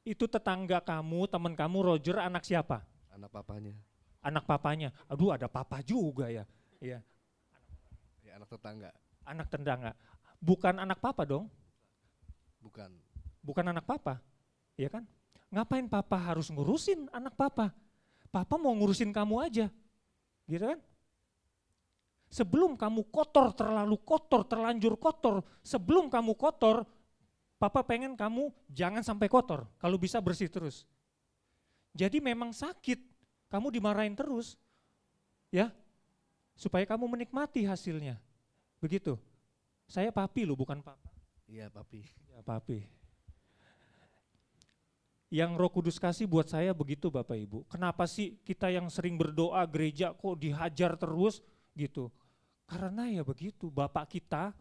Itu tetangga kamu, teman kamu Roger anak siapa? Anak papanya. Anak papanya. Aduh ada papa juga ya. Iya, Ya, anak tetangga. anak tetangga. Bukan anak papa dong, Bukan. bukan anak papa. Iya kan? Ngapain papa harus ngurusin anak papa? Papa mau ngurusin kamu aja. Gitu kan? Sebelum kamu kotor, terlalu kotor, terlanjur kotor, sebelum kamu kotor, papa pengen kamu jangan sampai kotor, kalau bisa bersih terus. Jadi memang sakit, kamu dimarahin terus, ya, supaya kamu menikmati hasilnya. Begitu. Saya papi loh, bukan papa. Iya, papi. Ya papi. Yang Roh Kudus kasih buat saya begitu Bapak Ibu. Kenapa sih kita yang sering berdoa gereja kok dihajar terus gitu? Karena ya begitu, Bapak kita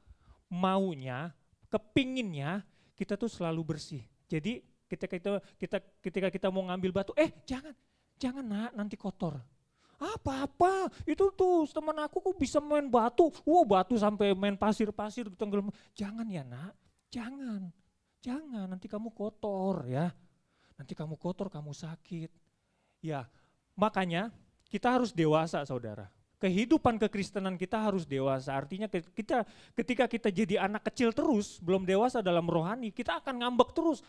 maunya, kepinginnya kita tuh selalu bersih. Jadi ketika kita mau ngambil batu, jangan nak, nanti kotor. Apa itu tuh teman aku kok bisa main batu, batu sampai main pasir tenggelam. Jangan ya nak, jangan nanti kamu kotor ya. Nanti kamu kotor, kamu sakit. Ya, makanya kita harus dewasa saudara. Kehidupan kekristenan kita harus dewasa. Artinya ketika kita jadi anak kecil terus, belum dewasa dalam rohani, kita akan ngambek terus.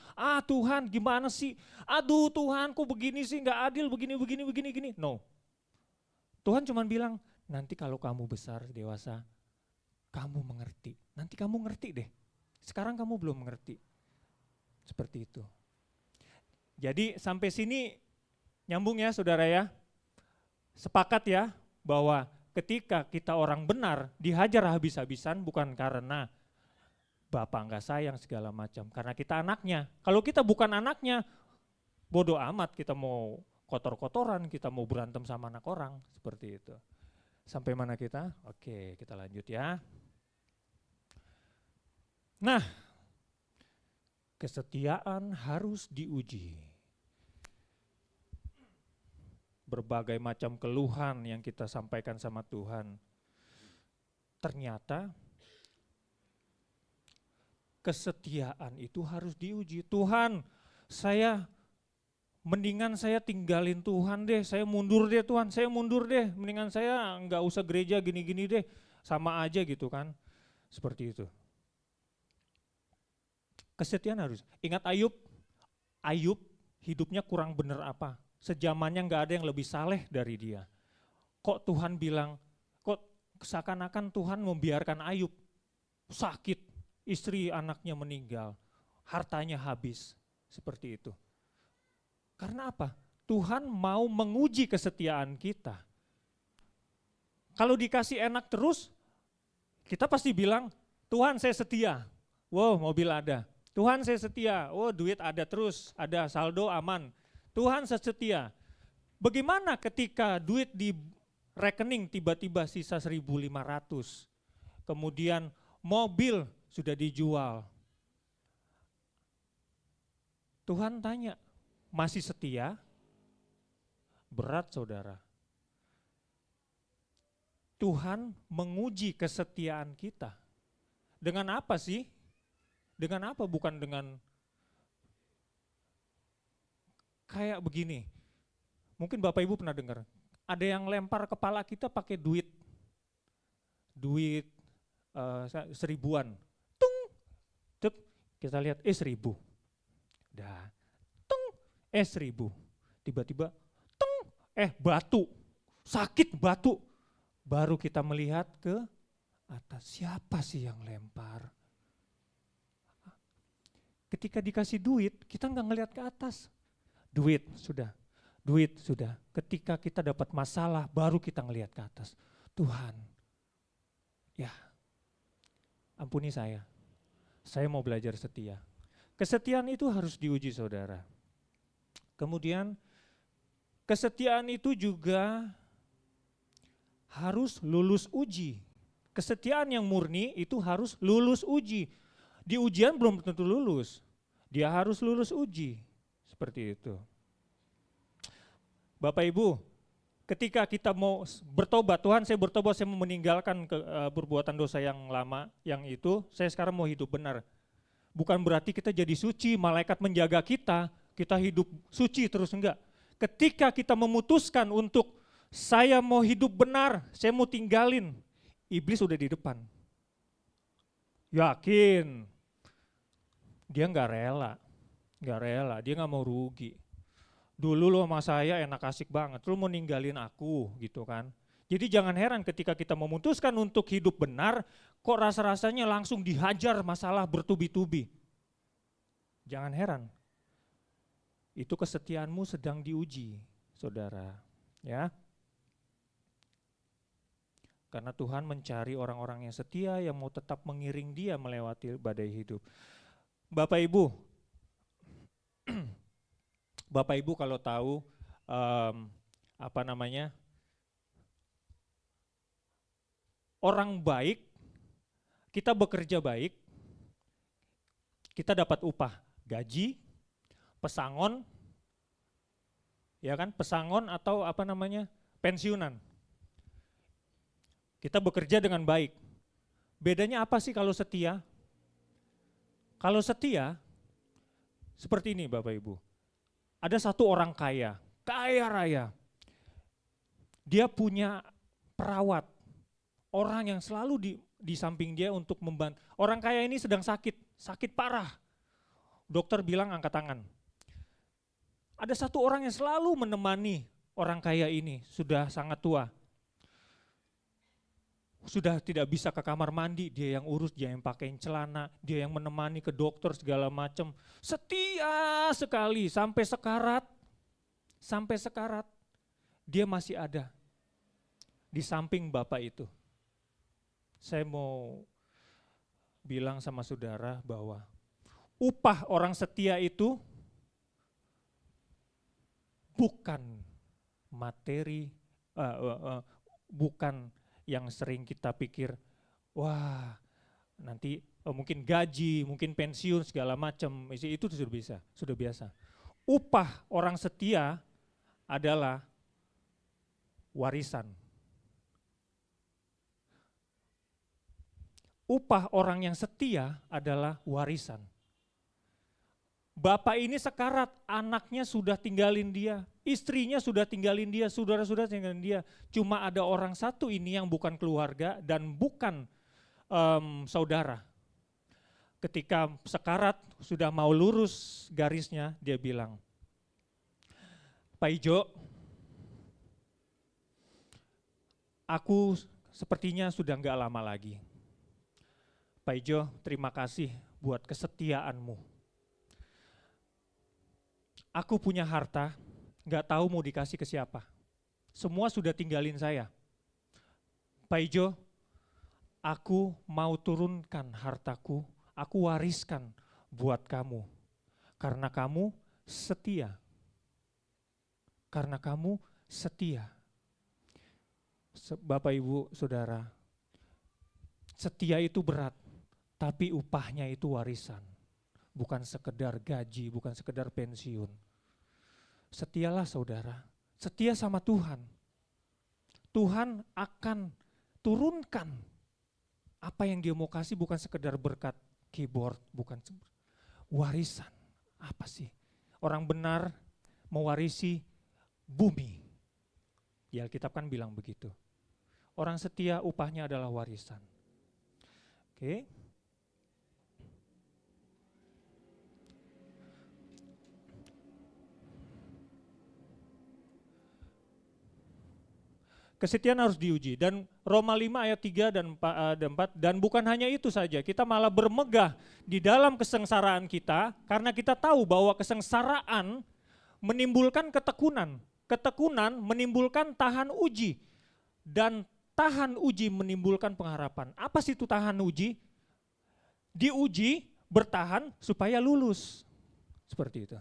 Tuhan gimana sih? Aduh Tuhan kok begini sih, gak adil begini. No. Tuhan cuma bilang, nanti kalau kamu besar, dewasa, kamu mengerti. Nanti kamu ngerti deh. Sekarang kamu belum mengerti. Seperti itu. Jadi sampai sini nyambung ya saudara ya. Sepakat ya bahwa ketika kita orang benar dihajar habis-habisan bukan karena bapak enggak sayang segala macam. Karena kita anaknya. Kalau kita bukan anaknya, bodoh amat kita mau kotor-kotoran, kita mau berantem sama anak orang. Seperti itu. Sampai mana kita? Oke, kita lanjut ya. Nah, kesetiaan harus diuji. Berbagai macam keluhan yang kita sampaikan sama Tuhan. Ternyata kesetiaan itu harus diuji. Tuhan, mendingan saya tinggalin Tuhan deh, saya mundur deh Tuhan, mendingan saya enggak usah gereja gini-gini deh, sama aja gitu kan. Seperti itu. Kesetiaan harus. Ingat Ayub hidupnya kurang bener apa? Sejamannya enggak ada yang lebih saleh dari dia. Kok Tuhan bilang, kok seakan-akan Tuhan membiarkan Ayub sakit, istri anaknya meninggal, hartanya habis, seperti itu. Karena apa? Tuhan mau menguji kesetiaan kita. Kalau dikasih enak terus, kita pasti bilang, Tuhan saya setia, wow mobil ada. Tuhan saya setia, duit ada terus, ada saldo aman. Tuhan setia. Bagaimana ketika duit di rekening tiba-tiba sisa 1.500, kemudian mobil sudah dijual. Tuhan tanya, masih setia? Berat saudara. Tuhan menguji kesetiaan kita. Dengan apa sih? Dengan apa? Bukan dengan kayak begini. Mungkin Bapak Ibu pernah dengar. Ada yang lempar kepala kita pakai duit 1.000-an. Tung, cek, kita lihat 1.000. Dah, tung, 1.000. Tiba-tiba, tung, batu, sakit batu. Baru kita melihat ke atas, siapa sih yang lempar? Ketika dikasih duit, kita enggak ngelihat ke atas. Duit sudah. Ketika kita dapat masalah, baru kita ngelihat ke atas. Tuhan, ya ampuni saya mau belajar setia. Kesetiaan itu harus diuji saudara. Kemudian kesetiaan itu juga harus lulus uji. Kesetiaan yang murni itu harus lulus uji. Di ujian belum tentu lulus, dia harus lulus uji. Seperti itu. Bapak Ibu, ketika kita mau bertobat, Tuhan saya bertobat, saya mau meninggalkan perbuatan dosa yang lama, yang itu, saya sekarang mau hidup benar. Bukan berarti kita jadi suci, malaikat menjaga kita hidup suci terus, enggak. Ketika kita memutuskan untuk saya mau hidup benar, saya mau tinggalin, iblis udah di depan. Yakin, dia nggak rela, dia nggak mau rugi. Dulu lo sama saya enak asik banget, lo mau ninggalin aku gitu kan. Jadi jangan heran ketika kita memutuskan untuk hidup benar, kok rasa-rasanya langsung dihajar masalah bertubi-tubi. Jangan heran, itu kesetiaanmu sedang diuji, saudara. Ya. Karena Tuhan mencari orang-orang yang setia, yang mau tetap mengiring dia melewati badai hidup. Bapak Ibu, Bapak Ibu kalau tahu orang baik, kita bekerja baik, kita dapat upah, gaji, pesangon, ya kan, pesangon atau pensiunan. Kita bekerja dengan baik. Bedanya apa sih kalau setia? Kalau setia, seperti ini Bapak Ibu. Ada satu orang kaya raya. Dia punya perawat, orang yang selalu di samping dia untuk membantu. Orang kaya ini sedang sakit parah. Dokter bilang angkat tangan. Ada satu orang yang selalu menemani orang kaya ini, sudah sangat tua. Sudah tidak bisa ke kamar mandi, dia yang urus, dia yang pakaiin celana, dia yang menemani ke dokter segala macam. Setia sekali sampai sekarat dia masih ada di samping Bapak itu. Saya mau bilang sama saudara bahwa upah orang setia itu bukan materi, bukan yang sering kita pikir, wah nanti mungkin gaji, mungkin pensiun segala macam, itu sudah biasa. Upah orang setia adalah warisan. Upah orang yang setia adalah warisan. Bapak ini sekarat, anaknya sudah tinggalin dia, istrinya sudah tinggalin dia, saudara-saudara tinggalin dia. Cuma ada orang satu ini yang bukan keluarga dan bukan saudara. Ketika sekarat sudah mau lurus garisnya, dia bilang, Pak Ijo, aku sepertinya sudah enggak lama lagi. Pak Ijo, terima kasih buat kesetiaanmu. Aku punya harta, gak tahu mau dikasih ke siapa. Semua sudah tinggalin saya. Pak Ijo, aku mau turunkan hartaku, aku wariskan buat kamu. Karena kamu setia. Karena kamu setia. Bapak Ibu Saudara, setia itu berat, tapi upahnya itu warisan. Bukan sekedar gaji, bukan sekedar pensiun. Setialah saudara, setia sama Tuhan. Tuhan akan turunkan apa yang dia mau kasih, bukan sekedar berkat keyboard, bukan warisan. Apa sih? Orang benar mewarisi bumi. Ya Alkitab kan bilang begitu. Orang setia upahnya adalah warisan. Oke. Kesetiaan harus diuji, dan Roma 5 ayat 3 dan 4, dan bukan hanya itu saja, kita malah bermegah di dalam kesengsaraan kita, karena kita tahu bahwa kesengsaraan menimbulkan ketekunan, ketekunan menimbulkan tahan uji, dan tahan uji menimbulkan pengharapan. Apa sih itu tahan uji? Diuji, bertahan supaya lulus, seperti itu.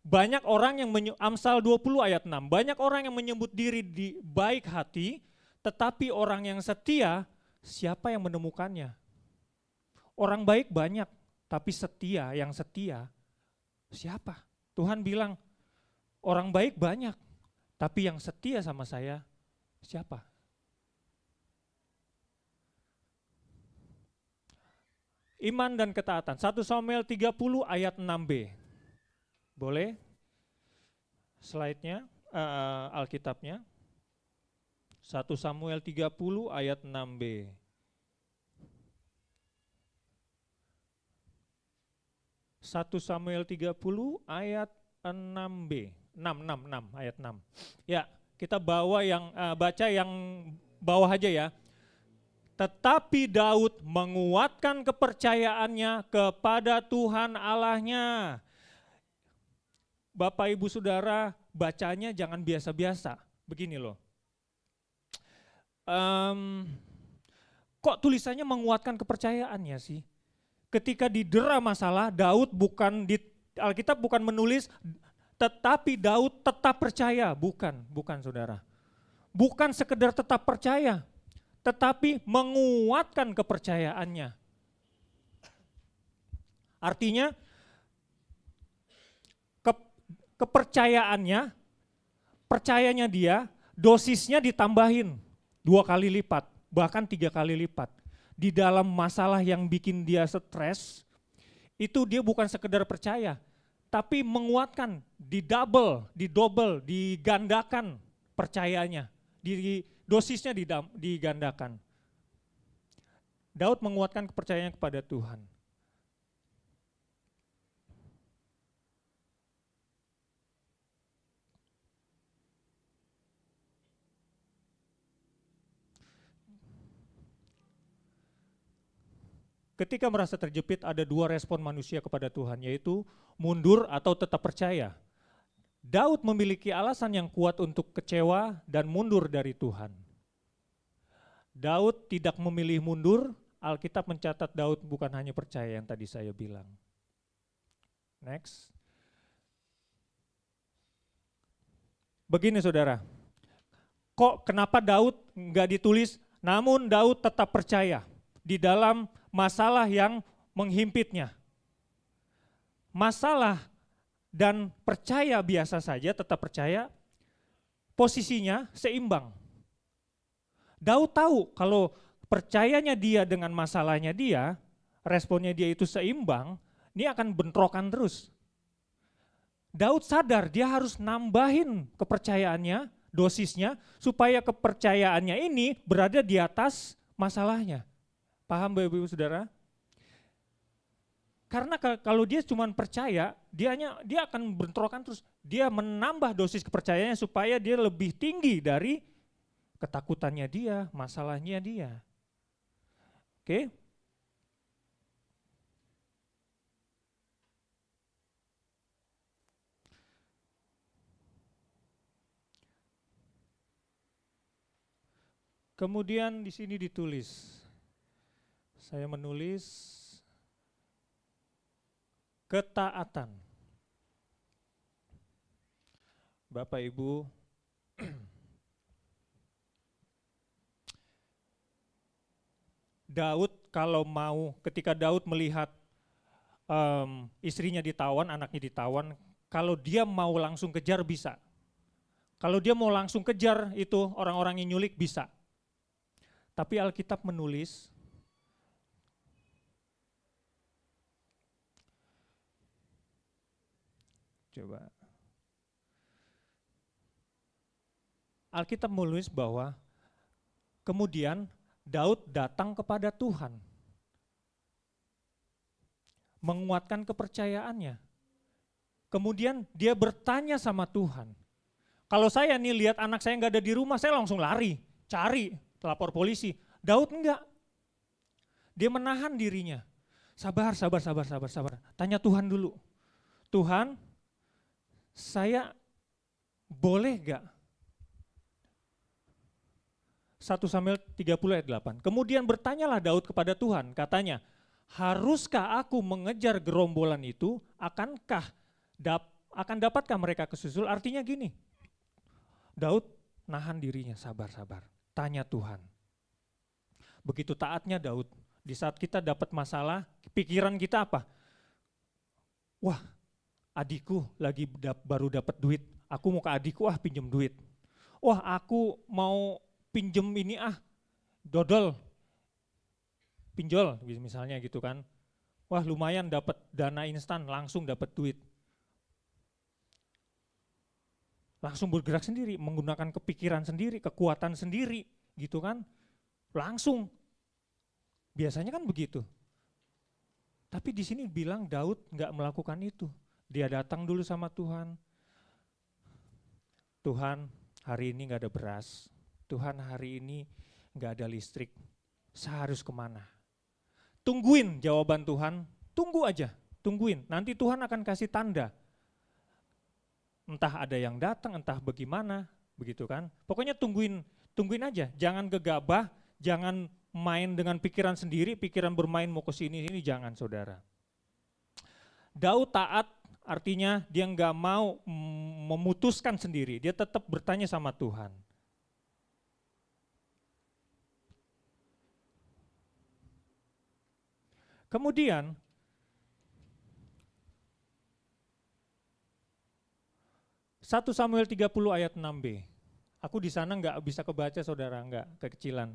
Banyak orang yang Amsal 20 ayat 6, banyak orang yang menyebut diri di baik hati, tetapi orang yang setia, siapa yang menemukannya? Orang baik banyak, tapi setia, yang setia, siapa? Tuhan bilang, orang baik banyak, Tapi yang setia sama saya siapa? Iman dan ketaatan. 1 Samuel 30 ayat 6b. Boleh? Slide-nya, Alkitabnya. 1 Samuel 30 ayat 6b. 1 Samuel 30 ayat 6b. 6 ayat 6. Ya, kita baca yang bawah aja ya. Tetapi Daud menguatkan kepercayaannya kepada Tuhan Allahnya. Bapak Ibu Saudara, bacanya jangan biasa-biasa. Begini loh. Kok tulisannya menguatkan kepercayaannya sih? Ketika didera masalah, Daud Alkitab bukan menulis tetapi Daud tetap percaya. Bukan saudara. Bukan sekedar tetap percaya, tetapi menguatkan kepercayaannya. Artinya percayanya dia, dosisnya ditambahin 2 kali lipat, bahkan 3 kali lipat. Di dalam masalah yang bikin dia stres, itu dia bukan sekedar percaya, tapi menguatkan, digandakan percayanya, dosisnya digandakan. Daud menguatkan kepercayaannya kepada Tuhan. Ketika merasa terjepit, ada 2 respon manusia kepada Tuhan, yaitu mundur atau tetap percaya. Daud memiliki alasan yang kuat untuk kecewa dan mundur dari Tuhan. Daud tidak memilih mundur. Alkitab mencatat Daud bukan hanya percaya yang tadi saya bilang. Next. Begini saudara, kenapa Daud nggak ditulis, namun Daud tetap percaya di dalam masalah yang menghimpitnya. Masalah dan percaya biasa saja, tetap percaya, posisinya seimbang. Daud tahu kalau percayanya dia dengan masalahnya dia, responnya dia itu seimbang, ini akan bentrokan terus. Daud sadar dia harus nambahin kepercayaannya, dosisnya, supaya kepercayaannya ini berada di atas masalahnya. Paham Bapak Ibu Saudara? Karena kalau dia cuma percaya, dia akan bentrokan terus. Dia menambah dosis kepercayaannya supaya dia lebih tinggi dari ketakutannya dia, masalahnya dia. Oke? Kemudian di sini ditulis, saya menulis ketaatan. Bapak Ibu, ketika Daud melihat istrinya ditawan, anaknya ditawan, kalau dia mau langsung kejar bisa. Kalau dia mau langsung kejar itu orang-orang yang nyulik bisa. Tapi Alkitab menulis, coba. Alkitab menulis bahwa kemudian Daud datang kepada Tuhan, menguatkan kepercayaannya. Kemudian dia bertanya sama Tuhan. Kalau saya nih lihat anak saya nggak ada di rumah, saya langsung lari, cari, lapor polisi. Daud enggak. Dia menahan dirinya. Sabar. Tanya Tuhan dulu. Tuhan, saya boleh enggak? 1 Samuel 30 ayat 8. Kemudian bertanyalah Daud kepada Tuhan, katanya, haruskah aku mengejar gerombolan itu? Akan dapatkah mereka kesusul? Artinya gini, Daud nahan dirinya, sabar. Tanya Tuhan. Begitu taatnya Daud, di saat kita dapat masalah, pikiran kita apa? Wah, adikku baru dapat duit, aku mau ke adikku pinjem duit. wah aku mau pinjem ini dodol, pinjol misalnya gitu kan. Wah lumayan dapat dana instan, langsung dapat duit. Langsung bergerak sendiri, menggunakan kepikiran sendiri, kekuatan sendiri gitu kan. Langsung. Biasanya kan begitu. Tapi di sini bilang Daud nggak melakukan itu. Dia datang dulu sama Tuhan. Tuhan, hari ini nggak ada beras. Tuhan, hari ini nggak ada listrik. Saya harus kemana? Tungguin jawaban Tuhan, tunggu aja, tungguin. Nanti Tuhan akan kasih tanda. Entah ada yang datang, entah bagaimana, begitu kan. Pokoknya tungguin aja, jangan gegabah, jangan main dengan pikiran sendiri, pikiran bermain mau ke sini, jangan saudara. Daud taat, artinya dia nggak mau memutuskan sendiri, dia tetap bertanya sama Tuhan. Kemudian, 1 Samuel 30 ayat 6b. Aku di sana nggak bisa kebaca saudara, nggak, kekecilan.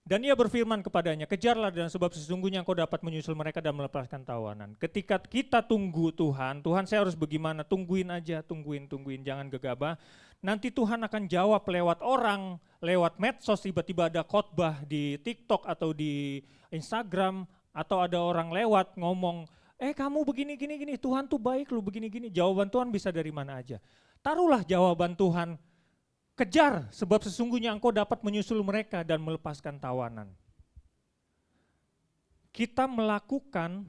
Dan ia berfirman kepadanya, kejarlah dan sebab sesungguhnya engkau dapat menyusul mereka dan melepaskan tawanan. Ketika kita tunggu Tuhan, Tuhan saya harus bagaimana? Tungguin aja, tungguin, jangan gegabah. Nanti Tuhan akan jawab lewat orang, lewat medsos, tiba-tiba ada khotbah di TikTok atau di Instagram, atau ada orang lewat ngomong, kamu begini, Tuhan tuh baik lu begini. Jawaban Tuhan bisa dari mana aja. Taruhlah jawaban Tuhan, kejar sebab sesungguhnya engkau dapat menyusul mereka dan melepaskan tawanan. Kita melakukan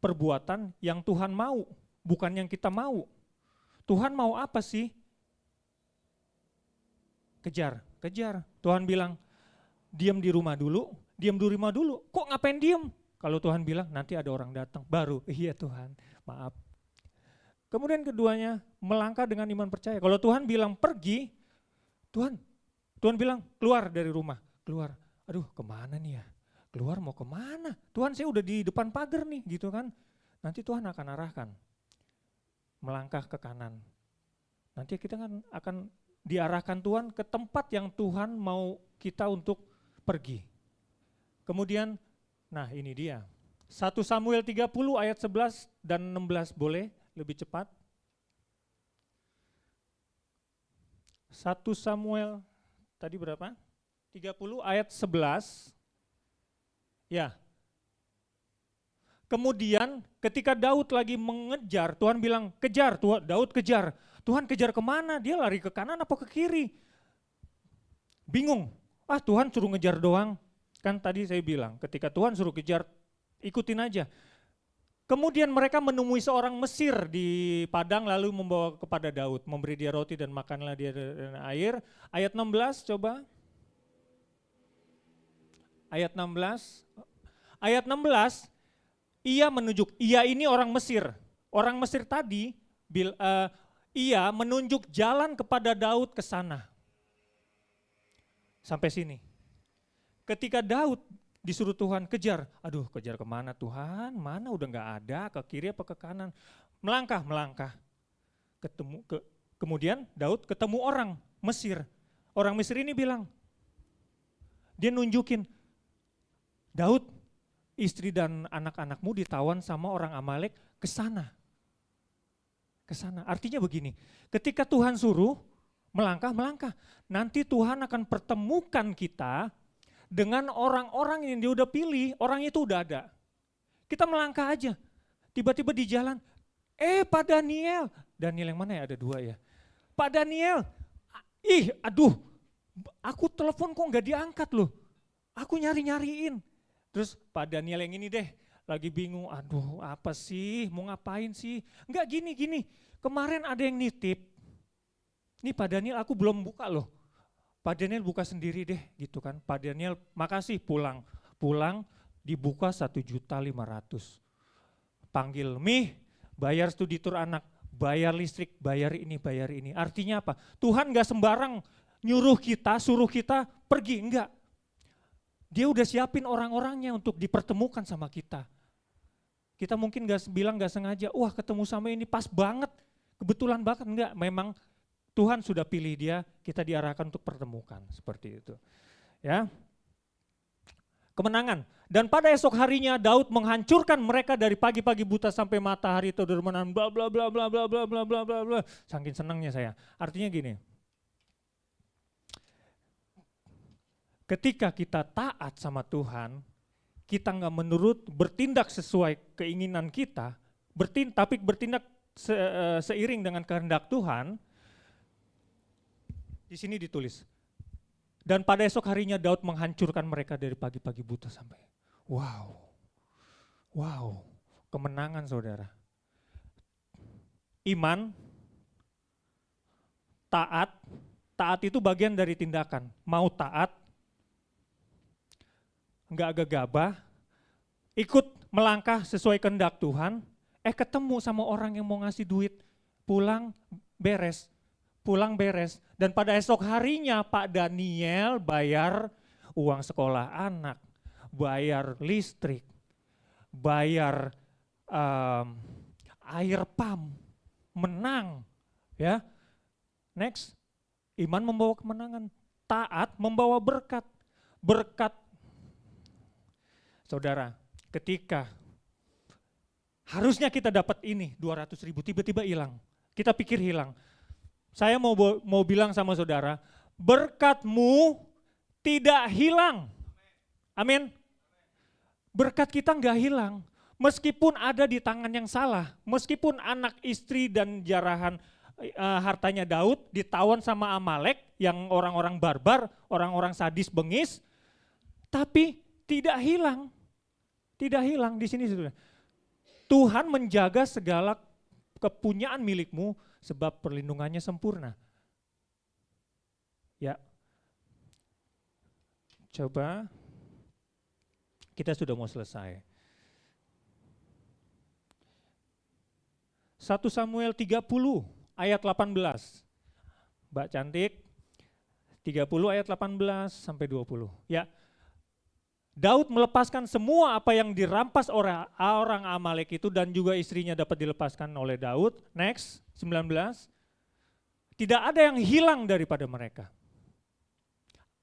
perbuatan yang Tuhan mau, bukan yang kita mau. Tuhan mau apa sih? Kejar. Tuhan bilang, diam di rumah dulu. Kok ngapain diam? Kalau Tuhan bilang nanti ada orang datang, baru iya Tuhan, maaf. Kemudian keduanya, melangkah dengan iman percaya. Kalau Tuhan bilang pergi, Tuhan bilang keluar dari rumah, keluar. Aduh kemana nih ya? Keluar mau kemana? Tuhan saya udah di depan pagar nih gitu kan. Nanti Tuhan akan arahkan, melangkah ke kanan. Nanti kita akan diarahkan Tuhan ke tempat yang Tuhan mau kita untuk pergi. Kemudian, nah ini dia. 1 Samuel 30 ayat 11 dan 16 boleh lebih cepat. 1 Samuel tadi berapa? 30 ayat 11. Ya. Kemudian ketika Daud lagi mengejar, Tuhan bilang kejar, Daud kejar. Tuhan kejar kemana? Dia lari ke kanan apa ke kiri? Bingung. Tuhan suruh ngejar doang. Kan tadi saya bilang, ketika Tuhan suruh kejar, ikutin aja. Kemudian mereka menemui seorang Mesir di padang lalu membawa kepada Daud, memberi dia roti dan makanlah dia dan air. Ayat 16 coba. Ayat 16. Ayat 16, ia menunjuk, ia ini orang Mesir. Orang Mesir tadi, ia menunjuk jalan kepada Daud ke sana. Sampai sini. Ketika Daud disuruh Tuhan kejar, kejar kemana Tuhan, mana udah gak ada, ke kiri apa ke kanan. Melangkah. Kemudian Daud ketemu orang Mesir. Orang Mesir ini bilang, dia nunjukin, Daud, istri dan anak-anakmu ditawan sama orang Amalek ke sana. Artinya begini, ketika Tuhan suruh melangkah, nanti Tuhan akan pertemukan kita dengan orang-orang yang dia udah pilih, orang itu udah ada. Kita melangkah aja, tiba-tiba di jalan, Pak Daniel yang mana ya, ada dua ya. Pak Daniel, aku telepon kok gak diangkat loh, aku nyariin. Terus Pak Daniel yang ini deh, lagi bingung, apa sih, mau ngapain sih, enggak gini, kemarin ada yang nitip, nih Pak Daniel aku belum buka loh. Pak Daniel buka sendiri deh gitu kan. Pak Daniel makasih pulang dibuka 1.500.000. Panggil bayar studi tur anak, bayar listrik, bayar ini. Artinya apa? Tuhan gak sembarang suruh kita pergi, enggak. Dia udah siapin orang-orangnya untuk dipertemukan sama kita. Kita mungkin gak sengaja, ketemu sama ini pas banget, kebetulan banget, enggak. Memang Tuhan sudah pilih dia, kita diarahkan untuk pertemukan seperti itu. Ya. Kemenangan. Dan pada esok harinya Daud menghancurkan mereka dari pagi-pagi buta sampai matahari terbenam, bla bla bla bla bla bla bla bla bla bla. Saking senangnya saya. Artinya gini. Ketika kita taat sama Tuhan, kita nggak menurut bertindak sesuai keinginan kita, tapi bertindak seiring dengan kehendak Tuhan. Di sini ditulis. Dan pada esok harinya Daud menghancurkan mereka dari pagi-pagi buta sampai. Wow, kemenangan saudara. Iman, taat itu bagian dari tindakan. Mau taat, enggak gegabah, ikut melangkah sesuai kehendak Tuhan, ketemu sama orang yang mau ngasih duit, pulang beres. Dan pada esok harinya Pak Daniel bayar uang sekolah anak, bayar listrik, bayar air pump, menang. Ya, next, iman membawa kemenangan, taat membawa berkat. Berkat, saudara, ketika harusnya kita dapat ini 200.000, tiba-tiba hilang. Kita pikir hilang. Saya mau bilang sama saudara, berkatmu tidak hilang. Amin. Berkat kita enggak hilang. Meskipun ada di tangan yang salah, meskipun anak istri dan jarahan hartanya Daud ditawan sama Amalek yang orang-orang barbar, orang-orang sadis bengis, tapi tidak hilang. Tidak hilang di sini saudara. Tuhan menjaga segala kepunyaan milikmu sebab perlindungannya sempurna. Ya. Coba kita sudah mau selesai. 1 Samuel 30 ayat 18. Mbak cantik. 30 ayat 18 sampai 20. Ya. Daud melepaskan semua apa yang dirampas orang Amalek itu dan juga istrinya dapat dilepaskan oleh Daud. Next, 19. Tidak ada yang hilang daripada mereka.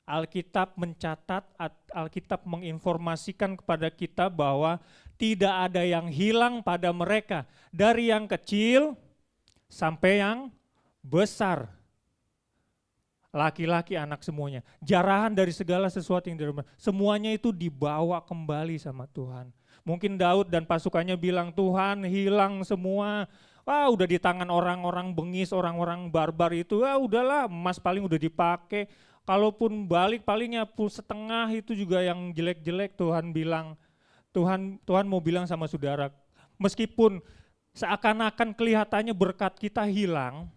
Alkitab mencatat, Alkitab menginformasikan kepada kita bahwa tidak ada yang hilang pada mereka. Dari yang kecil sampai yang besar. Laki-laki, anak semuanya. Jarahan dari segala sesuatu yang diremeh. Semuanya itu dibawa kembali sama Tuhan. Mungkin Daud dan pasukannya bilang, Tuhan hilang semua. Wah udah di tangan orang-orang bengis, orang-orang barbar itu. Udahlah emas paling udah dipakai. Kalaupun balik palingnya setengah itu juga yang jelek-jelek. Tuhan bilang, Tuhan mau bilang sama saudara. Meskipun seakan-akan kelihatannya berkat kita hilang,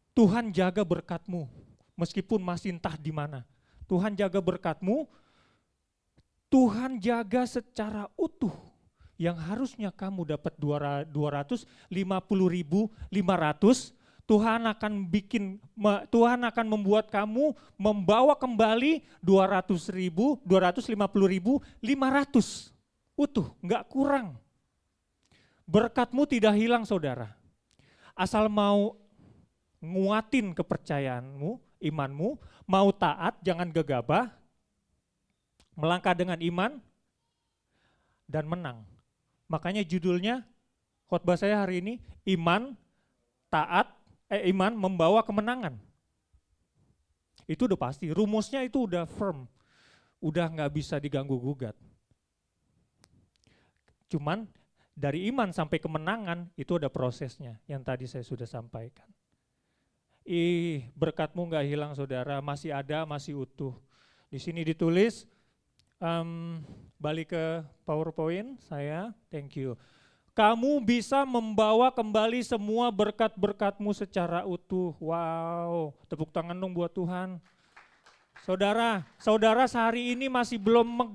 Tuhan jaga berkatmu, meskipun masih entah di mana. Tuhan jaga berkatmu, Tuhan jaga secara utuh. Yang harusnya kamu dapat 250.500, Tuhan akan membuat kamu membawa kembali 250.500 utuh, enggak kurang. Berkatmu tidak hilang saudara. Asal mau nguatin kepercayaanmu, imanmu, mau taat, jangan gegabah, melangkah dengan iman, dan menang. Makanya judulnya khotbah saya hari ini, iman membawa kemenangan. Itu udah pasti, rumusnya itu udah firm, udah nggak bisa diganggu gugat. Cuman dari iman sampai kemenangan itu ada prosesnya yang tadi saya sudah sampaikan. Berkatmu nggak hilang saudara, masih ada, masih utuh. Di sini ditulis, balik ke PowerPoint saya, thank you. Kamu bisa membawa kembali semua berkat-berkatmu secara utuh. Wow, tepuk tangan dong buat Tuhan. Saudara sehari ini masih belum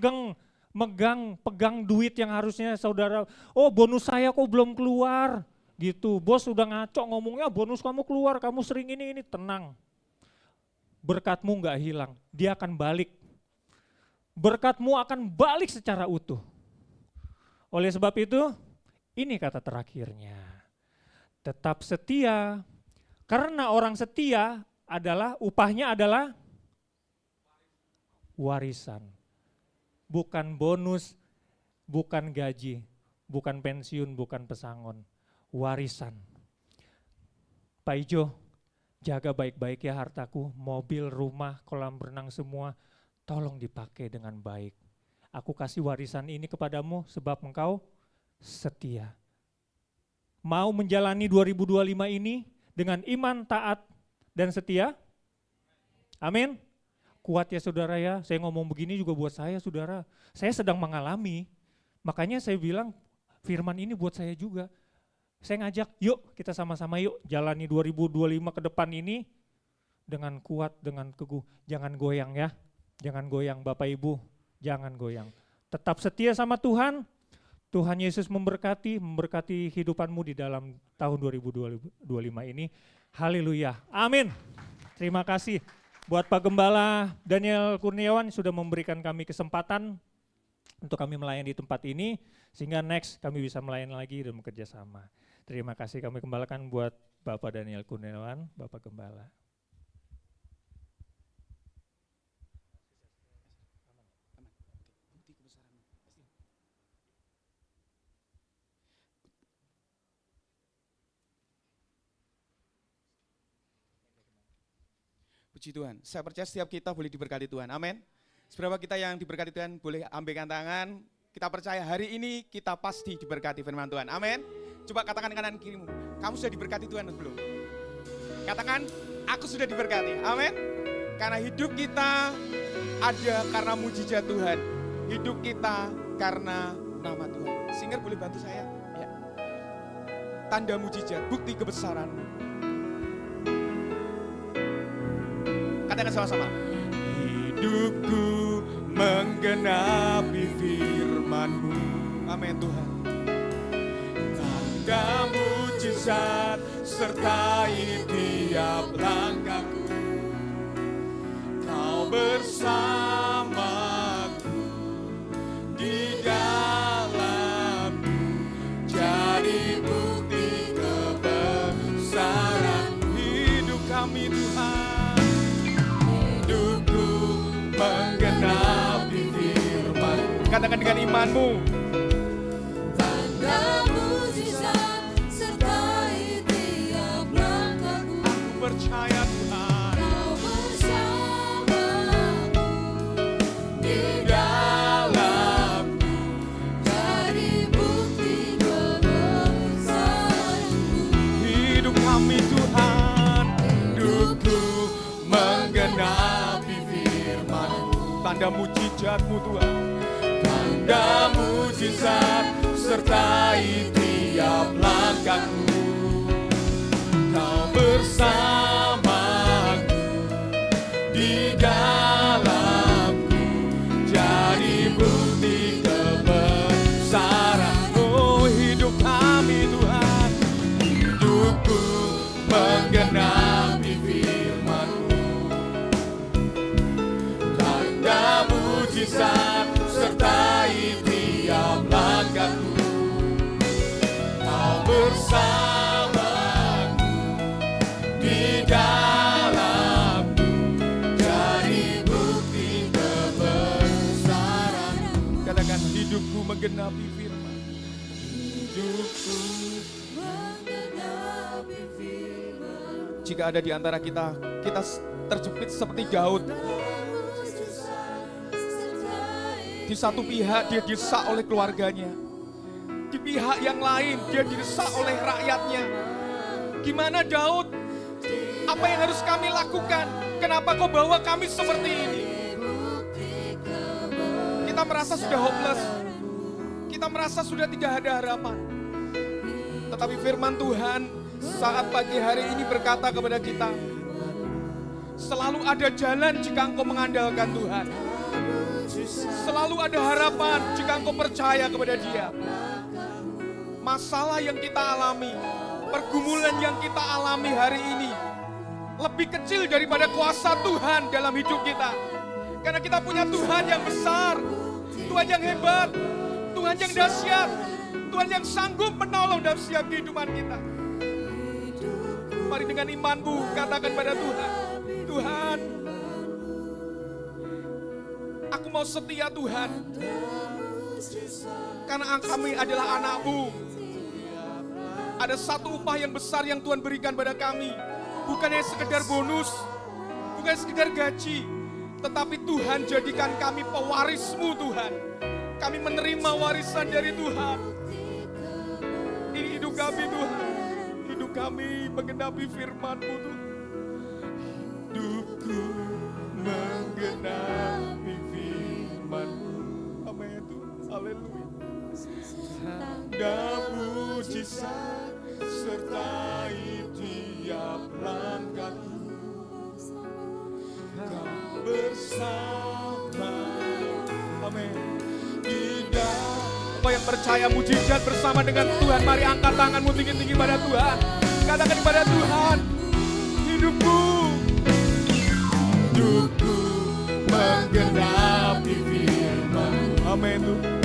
pegang duit yang harusnya saudara, bonus saya kok belum keluar. Gitu, bos udah ngaco ngomongnya bonus kamu keluar, kamu sering ini, tenang. Berkatmu nggak hilang, dia akan balik. Berkatmu akan balik secara utuh. Oleh sebab itu, ini kata terakhirnya. Tetap setia, Karena orang setia adalah upahnya adalah warisan. Bukan bonus, bukan gaji, bukan pensiun, bukan pesangon. Warisan. Pak Ijo, jaga baik-baik ya hartaku, mobil, rumah, kolam renang semua, tolong dipakai dengan baik. Aku kasih warisan ini kepadamu sebab engkau setia. Mau menjalani 2025 ini dengan iman, taat, dan setia? Amin. Kuat ya saudara ya, saya ngomong begini juga buat saya saudara. Saya sedang mengalami, makanya saya bilang firman ini buat saya juga. Saya ngajak, yuk kita sama-sama yuk jalani 2025 ke depan ini dengan kuat, dengan teguh. Jangan goyang ya, jangan goyang Bapak Ibu, jangan goyang. Tetap setia sama Tuhan, Tuhan Yesus memberkati hidupanmu di dalam tahun 2025 ini. Haleluya, amin. Terima kasih buat Pak Gembala Daniel Kurniawan sudah memberikan kami kesempatan untuk kami melayani di tempat ini, sehingga next kami bisa melayani lagi dan bekerja sama. Terima kasih kami kembalikan buat Bapak Daniel Kurniawan, Bapak Gembala. Puji Tuhan, saya percaya setiap kita boleh diberkati Tuhan, amin. Seberapa kita yang diberkati Tuhan boleh ambilkan tangan, kita percaya hari ini kita pasti diberkati firman Tuhan, amin. Coba katakan kanan kirimu, kamu sudah diberkati Tuhan atau belum? Katakan, aku sudah diberkati, amin. Karena hidup kita ada karena mujizat Tuhan, hidup kita karena nama Tuhan. Singer boleh bantu saya? Ya. Tanda mujizat, bukti kebesaran. Katakan sama-sama. Hidupku menggenapi firman-Mu. Amin Tuhan. Tanda mujizat sertai tiap langkahku. Kau bersamaku di dalamku. Jadi bukti kebesaran hidup kami Tuhan. Menggenapi firman. Katakan dengan imanmu. Tanda mujizat sertai tiap langkahku. Aku percaya Tuhan. Kau bersamaku di dalamku. jadi bukti kebesaran-Mu. Hidup kami Tuhan. Hidupku menggenapi tanda mujizat-Mu Tuhan. Tanda mujizat sertai tiap langkahku. Kau bersamaku di dalamku. Jadi bukti kebesaran. Oh hidup kami Tuhan. Hidupku menggenapi firman-Mu. Mujizat sertai tiap langkahku. Kau bersamaku di dalamku. Jadi bukti kebesaran-Mu. Katakan hidupku menggenapi firman. Hidupku Menggenapi firman. Jika ada di antara kita terjepit seperti Daud. Di satu pihak dia didesak oleh keluarganya. Di pihak yang lain dia didesak oleh rakyatnya. Gimana Daud? Apa yang harus kami lakukan? Kenapa kau bawa kami seperti ini? Kita merasa sudah hopeless. Kita merasa sudah tidak ada harapan. Tetapi firman Tuhan saat pagi hari ini berkata kepada kita, selalu ada jalan jika engkau mengandalkan Tuhan. Selalu ada harapan jika engkau percaya kepada Dia. Masalah yang kita alami, pergumulan yang kita alami hari ini lebih kecil daripada kuasa Tuhan dalam hidup kita. Karena kita punya Tuhan yang besar, Tuhan yang hebat, Tuhan yang dahsyat, Tuhan yang sanggup menolong dalam setiap kehidupan kita. Mari dengan imanmu katakan pada Tuhan, Tuhan, aku mau setia Tuhan, karena kami adalah anak-Mu. Ada satu upah yang besar yang Tuhan berikan pada kami. Bukan hanya sekedar bonus, bukan sekedar gaji, tetapi Tuhan jadikan kami pewaris-Mu Tuhan. Kami menerima warisan dari Tuhan. Ini hidup kami Tuhan. Hidup kami menggenapi firman-Mu Tuhan. Hidupku menggenapi firman-Mu. Amin Tuhan. Haleluya. Tanda mujizat sertai tiap langkahku. Kau bersama. Amin. Kau yang percaya mujizat bersama dengan Tuhan, mari angkat tanganmu tinggi-tinggi pada Tuhan. Katakan kepada Tuhan, hidupku menggenapi firman. Amin Tuhan.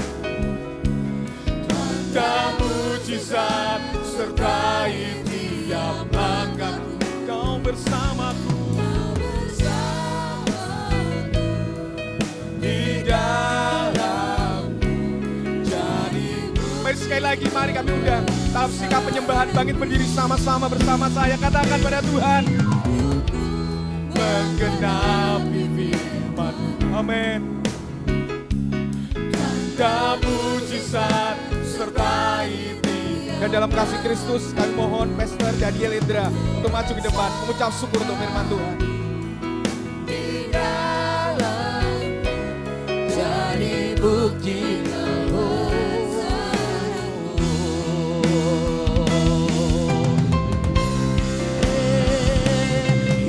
Tanda mujizat sertai tiap langkahku. Kau bersamaku di dalam jadi. Mari sekali lagi, mari kami undang dalam sikap penyembahan, bangkit berdiri sama-sama bersama saya. Katakan pada Tuhan, menggenapi firman. Amin. Tanda mujizat sertai dia. Dan dalam kasih Kristus kami mohon Pastor Daniel Indra untuk maju ke depan mengucap syukur untuk firman Tuhan. Di dalam jadi bukti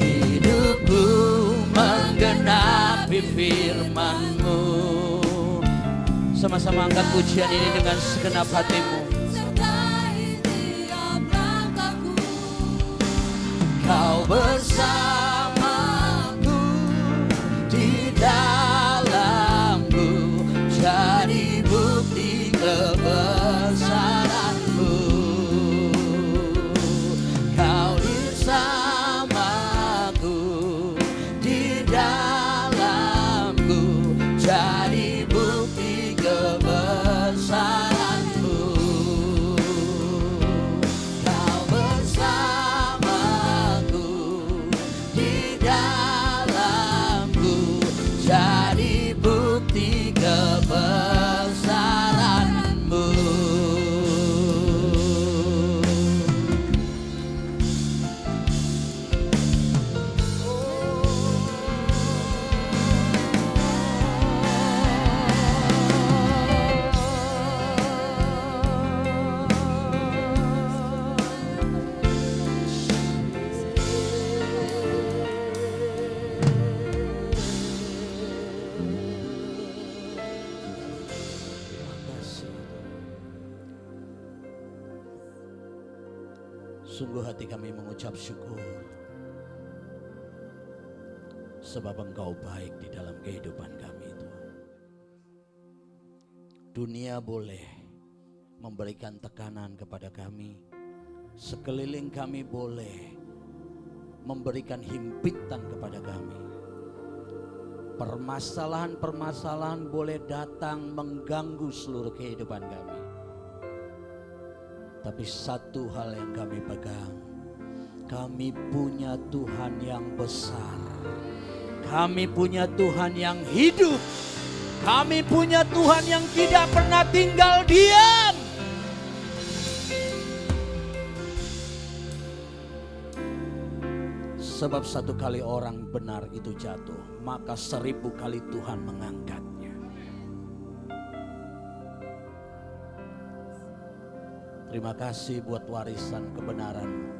hidupku menggenapi firman-Mu. Sama-sama angkat pujian ini dengan segenap hatimu. Kau bersamaku di dalamku, jadi bukti kebesaran-Mu. Kau bersamaku di dalamku, jadi bukti kebesaran-Mu. Kau bersamaku di dalamku, jadi bukti kebesaran-Mu. Sungguh hati kami mengucap syukur, sebab Engkau baik di dalam kehidupan kami Tuhan. Dunia boleh memberikan tekanan kepada kami, sekeliling kami boleh memberikan himpitan kepada kami. Permasalahan-permasalahan boleh datang mengganggu seluruh kehidupan kami. Tapi satu hal yang kami pegang, kami punya Tuhan yang besar. Kami punya Tuhan yang hidup. Kami punya Tuhan yang tidak pernah tinggal diam. Sebab satu kali orang benar itu jatuh, maka 1000 kali Tuhan mengangkatnya. Terima kasih buat warisan kebenaran.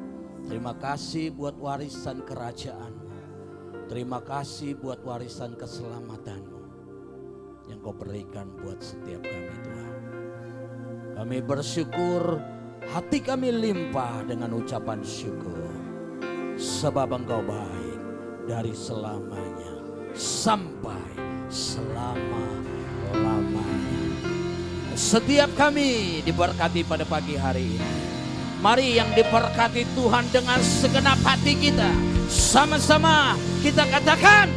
Terima kasih buat warisan kerajaan. Terima kasih buat warisan keselamatan-Mu yang Kau berikan buat setiap kami Tuhan. Kami bersyukur, hati kami limpah dengan ucapan syukur. Sebab Engkau baik dari selamanya sampai selama-lamanya. Setiap kami diberkati pada pagi hari ini. Mari yang diberkati Tuhan dengan segenap hati kita. Sama-sama kita katakan.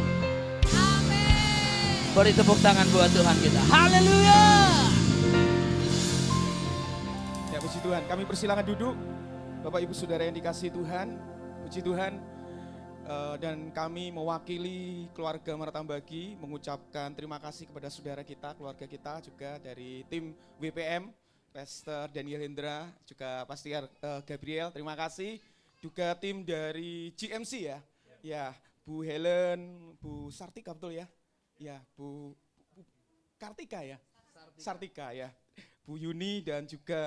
Amin. Beri tepuk tangan buat Tuhan kita. Haleluya. Ya, puji Tuhan. Kami persilakan duduk. Bapak Ibu Saudara yang dikasihi Tuhan. Puji Tuhan. Dan kami mewakili keluarga Martambagi mengucapkan terima kasih kepada saudara kita, keluarga kita juga dari tim WPM, Pastor Daniel Hendra, juga Pastor Gabriel, terima kasih. Juga tim dari GMC ya, ya Bu Helen, Bu Sartika betul ya, ya Bu Kartika ya, Sartika ya, Bu Yuni dan juga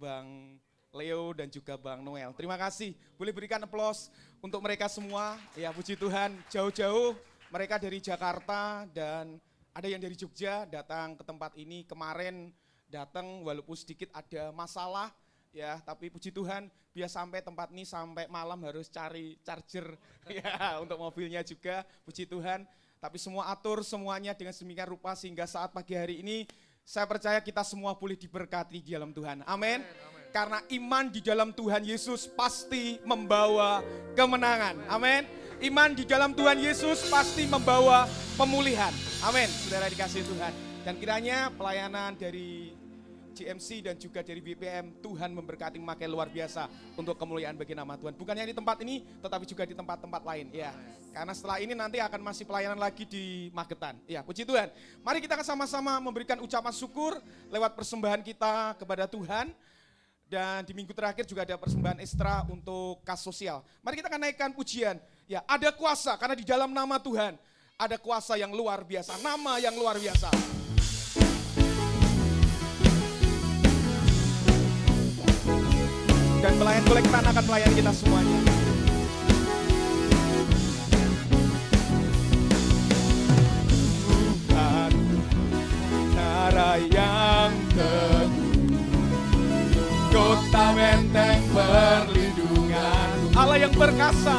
Bang Leo dan juga Bang Noel. Terima kasih. Boleh berikan aplaus untuk mereka semua. Ya, puji Tuhan, jauh-jauh mereka dari Jakarta dan ada yang dari Jogja datang ke tempat ini kemarin datang walaupun sedikit ada masalah ya, tapi puji Tuhan biar sampai tempat ini sampai malam harus cari charger ya untuk mobilnya juga. Puji Tuhan. Tapi semua atur semuanya dengan sedemikian rupa sehingga saat pagi hari ini saya percaya kita semua boleh diberkati di dalam Tuhan. Amin. Karena iman di dalam Tuhan Yesus pasti membawa kemenangan. Amin. Iman di dalam Tuhan Yesus pasti membawa pemulihan. Amin. Saudara dikasihi Tuhan. Dan kiranya pelayanan dari GMC dan juga dari BPM Tuhan memberkati memakai luar biasa untuk kemuliaan bagi nama Tuhan. Bukan hanya di tempat ini tetapi juga di tempat-tempat lain ya. Karena setelah ini nanti akan masih pelayanan lagi di Magetan. Ya, puji Tuhan. Mari kita sama-sama memberikan ucapan syukur lewat persembahan kita kepada Tuhan. Dan di minggu terakhir juga ada persembahan ekstra untuk kas sosial. Mari kita akan naikkan pujian. Ya, ada kuasa karena di dalam nama Tuhan ada kuasa yang luar biasa, nama yang luar biasa. Dan pelayan kolektan akan melayani kita semuanya. Tuhan, menara yang teguh, kota benteng perlindungan, Allah yang perkasa,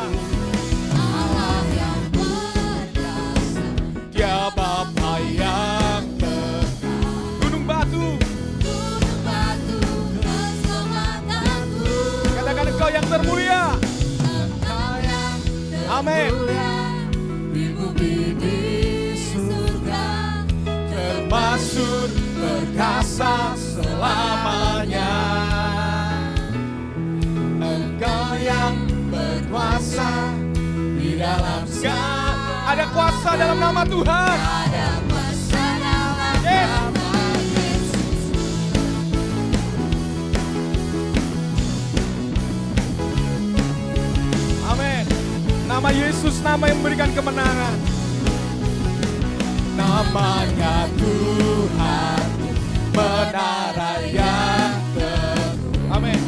Allah yang perkasa, Dia Bapa yang tegak, gunung batu, keselamatanku. katakan Engkau yang termulia. Engkau yang Amin. di bumi di surga, Termasuk perkasa selamanya. Engkau yang berkuasa di dalam segala. Ada kuasa dalam nama Tuhan. ada kuasa dalam Yes. nama Yesus. Amin. Nama Yesus, nama yang memberikan kemenangan. Namanya Tuhan, menara yang teguh. Amin.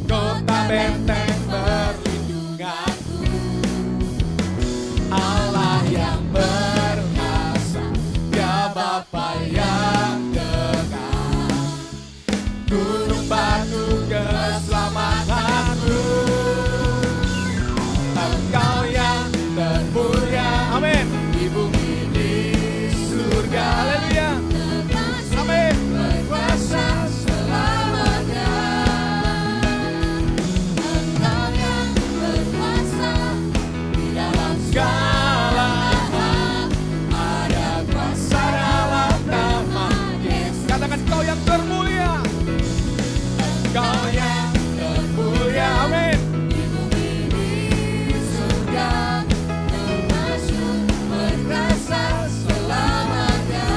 Kota benteng perlindunganku, Allah yang berkuasa, Dia Bapa yang dekat, gunung batu keselamatanku, Engkau yang termulia, amin, di bumi di surga, haleluya, amin, berkuasa Selamanya. Engkau yang berkuasa di dalam segala hal, ada kuasa dalam nama Yesus. Katakan Engkau yang termulia, Engkau yang termulia, amin. di bumi di surga, termasuk berkuasa selamanya.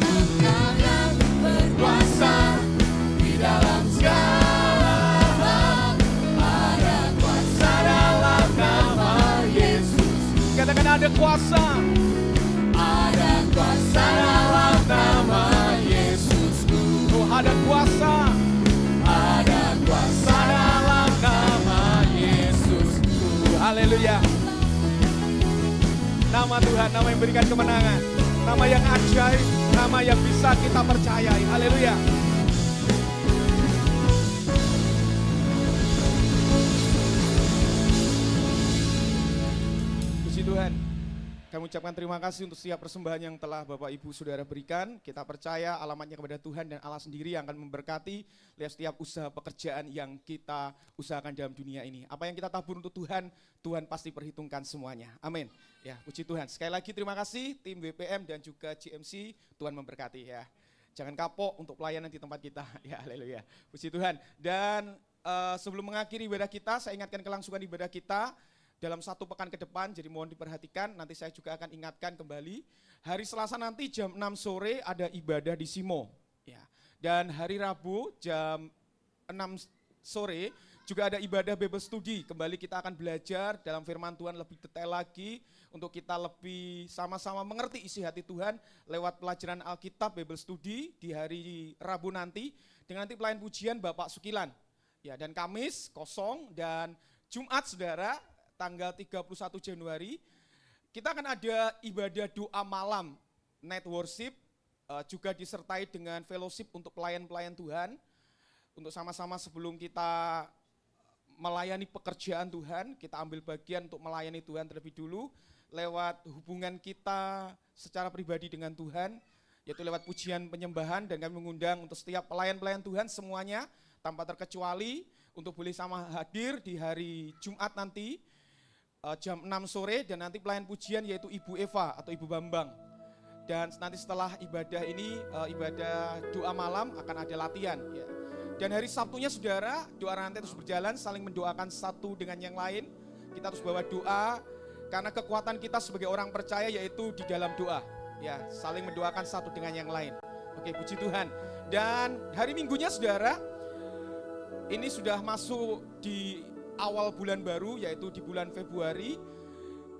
Engkau yang berkuasa Di dalam segala hal, ada kuasa dalam nama Yesus. Katakan ada kuasa, ada kuasa dalam nama Yesusku. Oh, ada kuasa dalam nama Yesusku. Haleluya. Nama Tuhan, nama yang berikan kemenangan, nama yang ajaib, nama yang bisa kita percayai. Haleluya. Puji Tuhan. Kami ucapkan terima kasih untuk setiap persembahan yang telah Bapak Ibu Saudara berikan. Kita percaya alamatnya kepada Tuhan dan Allah sendiri yang akan memberkati lihat setiap usaha pekerjaan yang kita usahakan dalam dunia ini. Apa yang kita tabur untuk Tuhan, Tuhan pasti perhitungkan semuanya. Amin. Ya, puji Tuhan. Sekali lagi terima kasih tim WPM dan juga GMC. Tuhan memberkati ya. Jangan kapok untuk pelayanan di tempat kita. Ya, haleluya. Puji Tuhan. Dan sebelum mengakhiri ibadah kita, saya ingatkan kelangsungan ibadah kita dalam 1 pekan ke depan, jadi mohon diperhatikan, nanti saya juga akan ingatkan kembali. Hari Selasa nanti jam 6 sore ada ibadah di Simo. Ya. Dan hari Rabu jam 6 sore juga ada ibadah Bible Study. Kembali kita akan belajar dalam firman Tuhan lebih detail lagi, untuk kita lebih sama-sama mengerti isi hati Tuhan lewat pelajaran Alkitab Bible Study di hari Rabu nanti. Dengan nanti pelayan pujian Bapak Sukilan. Ya, dan Kamis kosong, dan Jumat saudara, tanggal 31 Januari, kita akan ada ibadah doa malam, night worship, juga disertai dengan fellowship untuk pelayan-pelayan Tuhan, untuk sama-sama sebelum kita melayani pekerjaan Tuhan, kita ambil bagian untuk melayani Tuhan terlebih dulu, lewat hubungan kita secara pribadi dengan Tuhan, yaitu lewat pujian penyembahan, dan kami mengundang untuk setiap pelayan-pelayan Tuhan semuanya, tanpa terkecuali, untuk boleh sama hadir di hari Jumat nanti, jam 6 sore, dan nanti pelayan pujian yaitu Ibu Eva atau Ibu Bambang. Dan nanti setelah ibadah ini, ibadah doa malam akan ada latihan. Ya. Dan hari Sabtunya saudara, doa rantai terus berjalan, saling mendoakan satu dengan yang lain. Kita terus bawa doa, karena kekuatan kita sebagai orang percaya yaitu di dalam doa. Ya, saling mendoakan satu dengan yang lain. Oke, puji Tuhan. Dan hari Minggunya saudara, ini sudah masuk di awal bulan baru, yaitu di bulan Februari.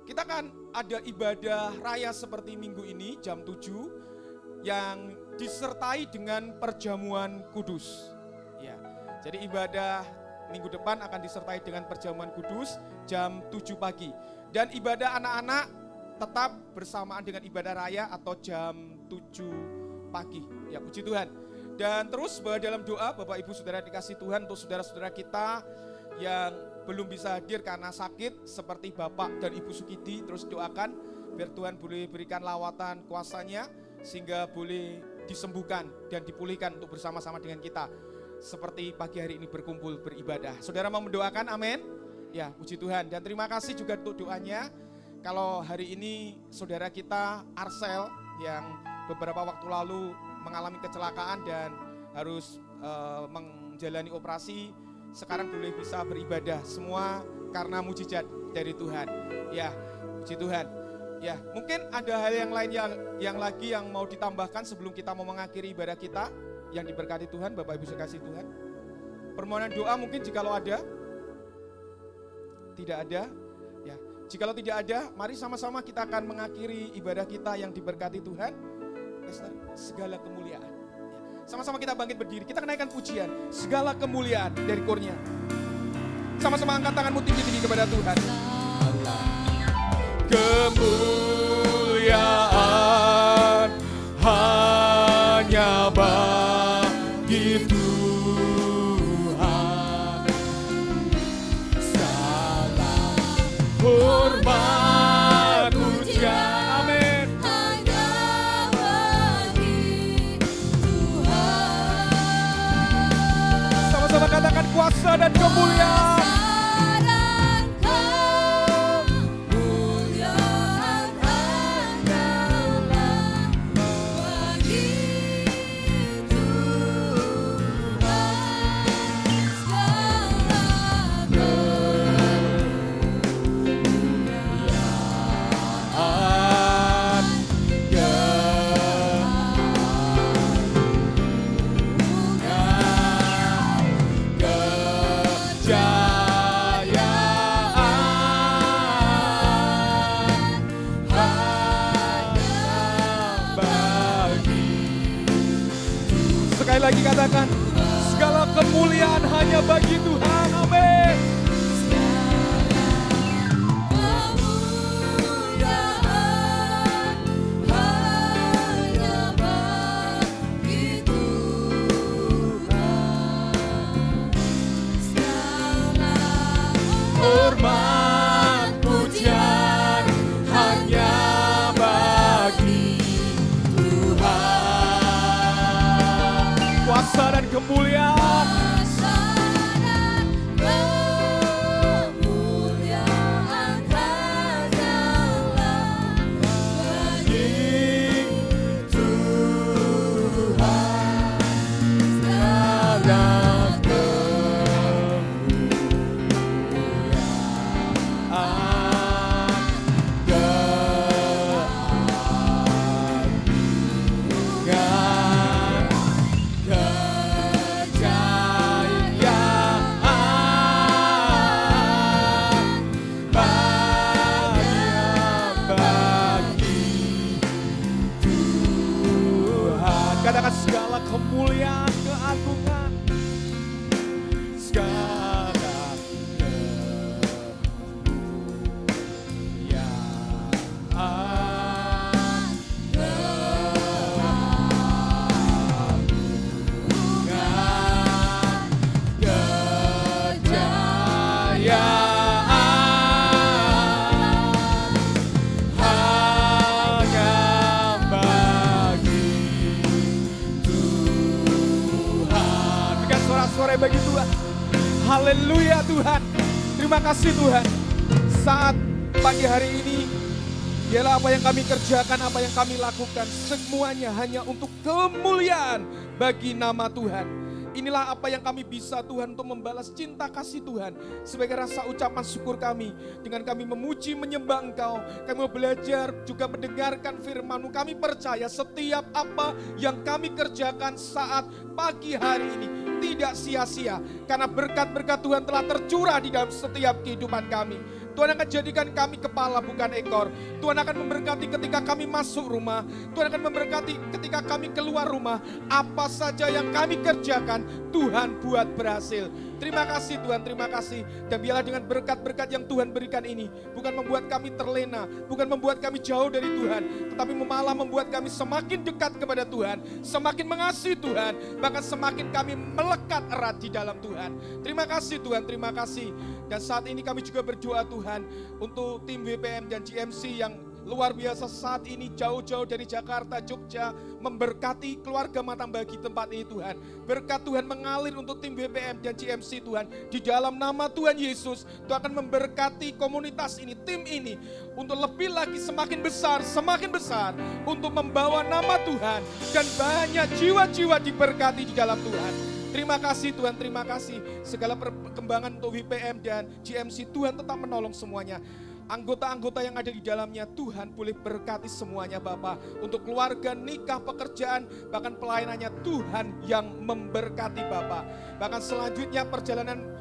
Kita akan ada ibadah raya seperti minggu ini jam 7 yang disertai dengan perjamuan kudus. Ya, jadi ibadah minggu depan akan disertai dengan perjamuan kudus jam 7 pagi. Dan ibadah anak-anak tetap bersamaan dengan ibadah raya atau jam 7 pagi. Ya, puji Tuhan. Dan terus bahwa dalam doa Bapak Ibu Saudara dikasih Tuhan, untuk saudara-saudara kita yang belum bisa hadir karena sakit seperti Bapak dan Ibu Sukidi, terus doakan biar Tuhan boleh berikan lawatan kuasanya sehingga boleh disembuhkan dan dipulihkan untuk bersama-sama dengan kita seperti pagi hari ini berkumpul beribadah. Saudara mau mendoakan? Amin. Ya, puji Tuhan. Dan terima kasih juga untuk doanya. Kalau hari ini saudara kita Arsel yang beberapa waktu lalu mengalami kecelakaan dan harus menjalani operasi, sekarang boleh bisa beribadah, semua karena mujizat dari Tuhan. Ya, puji Tuhan. Ya, mungkin ada hal yang lain yang lagi yang mau ditambahkan sebelum kita mau mengakhiri ibadah kita yang diberkati Tuhan, Bapak Ibu sekasih Tuhan. Permohonan doa mungkin jikalau ada. Tidak ada. Ya, jikalau tidak ada, mari sama-sama kita akan mengakhiri ibadah kita yang diberkati Tuhan. Segala kemuliaan. Sama-sama kita bangkit berdiri, kita kenaikan pujian, segala kemuliaan dari Kurnia. Sama-sama angkat tanganmu tinggi-tinggi kepada Tuhan. Kemuliaan hanya bagi Tuhan. Salam hormat pujian. Amin. Sama-sama katakan kuasa dan kemuliaan. Sekali lagi katakan, segala kemuliaan hanya bagi Tuhan. Amin. Hormat pujian hanya sorak-sorai bagi Tuhan. Haleluya Tuhan. Terima kasih Tuhan. Saat pagi hari ini, ialah apa yang kami kerjakan, apa yang kami lakukan, semuanya hanya untuk kemuliaan bagi nama Tuhan. Inilah apa yang kami bisa Tuhan untuk membalas cinta kasih Tuhan sebagai rasa ucapan syukur kami. Dengan kami memuji menyembah Engkau, kami mau belajar juga mendengarkan firman-Mu. Kami percaya setiap apa yang kami kerjakan saat pagi hari ini tidak sia-sia, karena berkat-berkat Tuhan telah tercurah di dalam setiap kehidupan kami. Tuhan akan jadikan kami kepala bukan ekor. Tuhan akan memberkati ketika kami masuk rumah. Tuhan akan memberkati ketika kami keluar rumah. Apa saja yang kami kerjakan, Tuhan buat berhasil. Terima kasih Tuhan, terima kasih. Dan biarlah dengan berkat-berkat yang Tuhan berikan ini, bukan membuat kami terlena, bukan membuat kami jauh dari Tuhan, tetapi malah membuat kami semakin dekat kepada Tuhan, semakin mengasihi Tuhan, bahkan semakin kami melekat erat di dalam Tuhan. Terima kasih Tuhan, terima kasih. Dan saat ini kami juga berdoa Tuhan untuk tim WPM dan GMC yang luar biasa saat ini jauh-jauh dari Jakarta, Jogja, memberkati keluarga Matang Bagi tempat ini Tuhan. Berkat Tuhan mengalir untuk tim WPM dan GMC Tuhan. Di dalam nama Tuhan Yesus, Tuhan akan memberkati komunitas ini, tim ini, untuk lebih lagi semakin besar untuk membawa nama Tuhan. Dan banyak jiwa-jiwa diberkati di dalam Tuhan. Terima kasih Tuhan, terima kasih. Segala perkembangan untuk WPM dan GMC, Tuhan tetap menolong semuanya. Anggota-anggota yang ada di dalamnya, Tuhan boleh berkati semuanya Bapa. Untuk keluarga, nikah, pekerjaan, bahkan pelayanannya, Tuhan yang memberkati Bapa. Bahkan selanjutnya perjalanan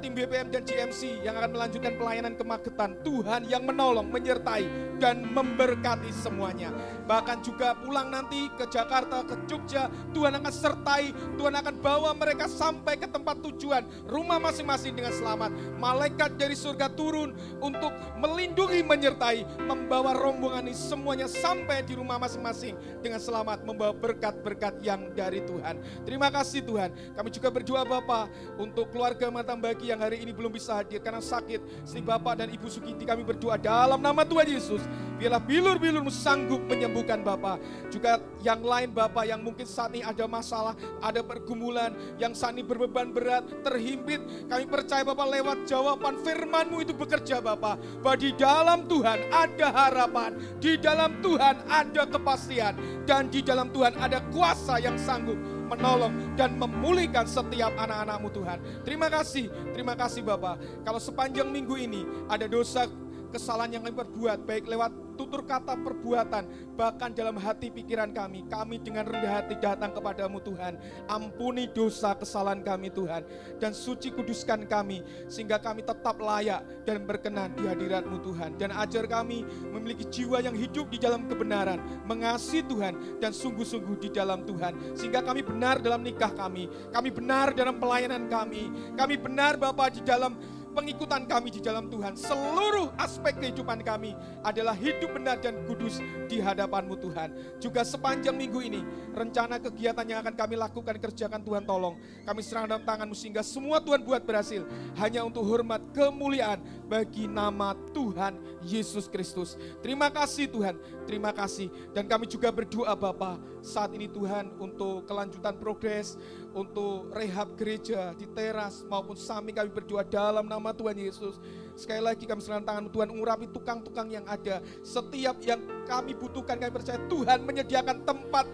tim BPM dan GMC yang akan melanjutkan pelayanan ke Magetan, Tuhan yang menolong, menyertai, dan memberkati semuanya. Bahkan juga pulang nanti ke Jakarta, ke Jogja, Tuhan akan sertai, Tuhan akan bawa mereka sampai ke tempat tujuan, rumah masing-masing dengan selamat. Malaikat dari surga turun untuk melindungi, menyertai, membawa rombongan ini semuanya sampai di rumah masing-masing dengan selamat, membawa berkat-berkat yang dari Tuhan. Terima kasih Tuhan. Kami juga berdoa Bapa untuk keluarga Matang Bagi yang hari ini belum bisa hadir karena sakit. Sri Bapak dan Ibu Sukiti, kami berdoa dalam nama Tuhan Yesus, biarlah bilur-bilur-Mu sanggup menyembuhkan Bapak. Juga yang lain Bapak yang mungkin saat ini ada masalah, ada pergumulan, yang saat ini berbeban berat, terhimpit, kami percaya Bapak lewat jawaban firman-Mu itu bekerja Bapak, bahwa di dalam Tuhan ada harapan, di dalam Tuhan ada kepastian, dan di dalam Tuhan ada kuasa yang sanggup menolong dan memulihkan setiap anak-anak-Mu Tuhan. Terima kasih Bapak. Kalau sepanjang minggu ini ada dosa, kesalahan yang kami perbuat, baik lewat tutur kata, perbuatan, bahkan dalam hati pikiran kami dengan rendah hati datang kepadamu Tuhan. Ampuni dosa kesalahan kami Tuhan, dan suci kuduskan kami, sehingga kami tetap layak dan berkenan di hadirat-Mu Tuhan. Dan ajar kami memiliki jiwa yang hidup di dalam kebenaran, mengasihi Tuhan, dan sungguh-sungguh di dalam Tuhan. Sehingga kami benar dalam nikah kami benar dalam pelayanan kami benar Bapak di dalam pengikutan kami di dalam Tuhan. Seluruh aspek kehidupan kami adalah hidup benar dan kudus di hadapan-Mu Tuhan. Juga sepanjang minggu ini, rencana kegiatan yang akan kami lakukan, kerjakan Tuhan tolong. Kami serahkan dalam tangan-Mu sehingga semua Tuhan buat berhasil. Hanya untuk hormat kemuliaan bagi nama Tuhan Yesus Kristus. Terima kasih Tuhan, terima kasih. Dan kami juga berdoa Bapa saat ini Tuhan untuk kelanjutan progres, untuk rehab gereja di teras maupun samping, kami berdoa dalam nama Tuhan Yesus. Sekali lagi kami serahkan tangan Tuhan, urapi tukang-tukang yang ada. Setiap yang kami butuhkan, kami percaya Tuhan menyediakan tempat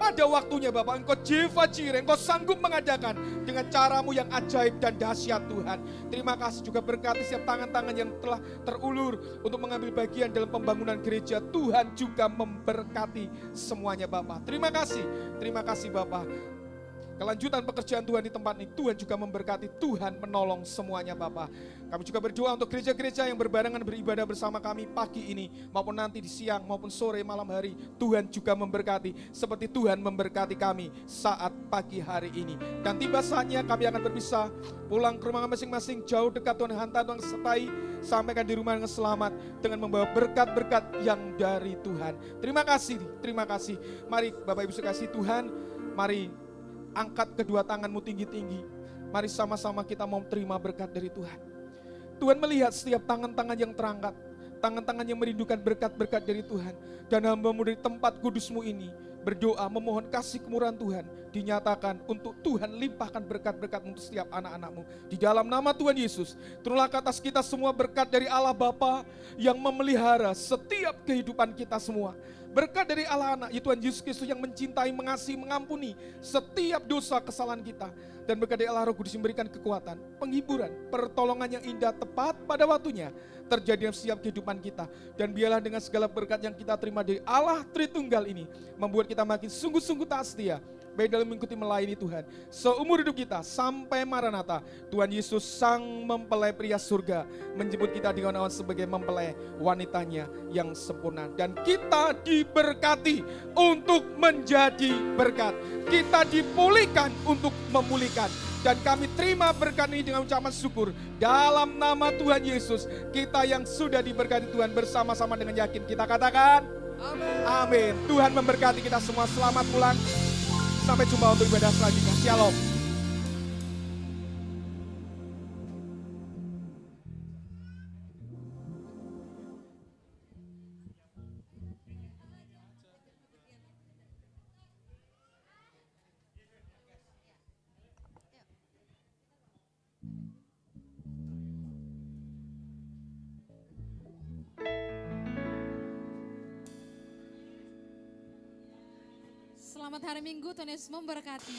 pada waktunya Bapak. Engkau Jeva Jireh, Engkau sanggup mengadakan dengan cara-Mu yang ajaib dan dahsyat Tuhan. Terima kasih. Juga berkati setiap tangan-tangan yang telah terulur untuk mengambil bagian dalam pembangunan gereja. Tuhan juga memberkati semuanya Bapak. Terima kasih Bapak. Kelanjutan pekerjaan Tuhan di tempat ini, Tuhan juga memberkati, Tuhan menolong semuanya Bapak. Kami juga berdoa untuk gereja-gereja yang berbarengan beribadah bersama kami pagi ini, maupun nanti di siang, maupun sore, malam hari. Tuhan juga memberkati, seperti Tuhan memberkati kami saat pagi hari ini. Dan tiba saatnya kami akan berpisah, pulang ke rumah masing-masing, jauh dekat Tuhan hantar, Tuhan sertai, sampaikan di rumah dengan selamat, dengan membawa berkat-berkat yang dari Tuhan. Terima kasih. Mari Bapak Ibu sekasih Tuhan, mari angkat kedua tanganmu tinggi-tinggi. Mari sama-sama kita mau terima berkat dari Tuhan. Tuhan melihat setiap tangan-tangan yang terangkat, tangan-tangan yang merindukan berkat-berkat dari Tuhan. Dan hamba-Mu dari tempat kudus-Mu ini, berdoa memohon kasih kemurahan Tuhan dinyatakan untuk Tuhan limpahkan berkat-berkat untuk setiap anak-anak-Mu. Di dalam nama Tuhan Yesus, turunlah ke atas kita semua berkat dari Allah Bapa yang memelihara setiap kehidupan kita semua. Berkat dari Allah Anak, ya Tuhan Yesus Kristus yang mencintai, mengasihi, mengampuni setiap dosa kesalahan kita. Dan berkat dari Allah Roh Kudus memberikan kekuatan, penghiburan, pertolongan yang indah tepat pada waktunya terjadi dalam setiap kehidupan kita. Dan biarlah dengan segala berkat yang kita terima dari Allah Tritunggal ini membuat kita makin sungguh-sungguh taat setia, baik dalam mengikuti melayani Tuhan seumur hidup kita sampai Maranatha. Tuhan Yesus sang mempelai pria surga menjemput kita di kawan-kawan sebagai mempelai wanitanya yang sempurna. Dan kita diberkati untuk menjadi berkat. Kita dipulihkan untuk memulihkan. Dan kami terima berkat ini dengan ucapan syukur. Dalam nama Tuhan Yesus, kita yang sudah diberkati Tuhan bersama-sama dengan yakin kita katakan amin. Tuhan memberkati kita semua. Selamat pulang. Sampai jumpa untuk ibadah selanjutnya. Shalom. Selamat hari Minggu, Tuhan Yesus memberkati.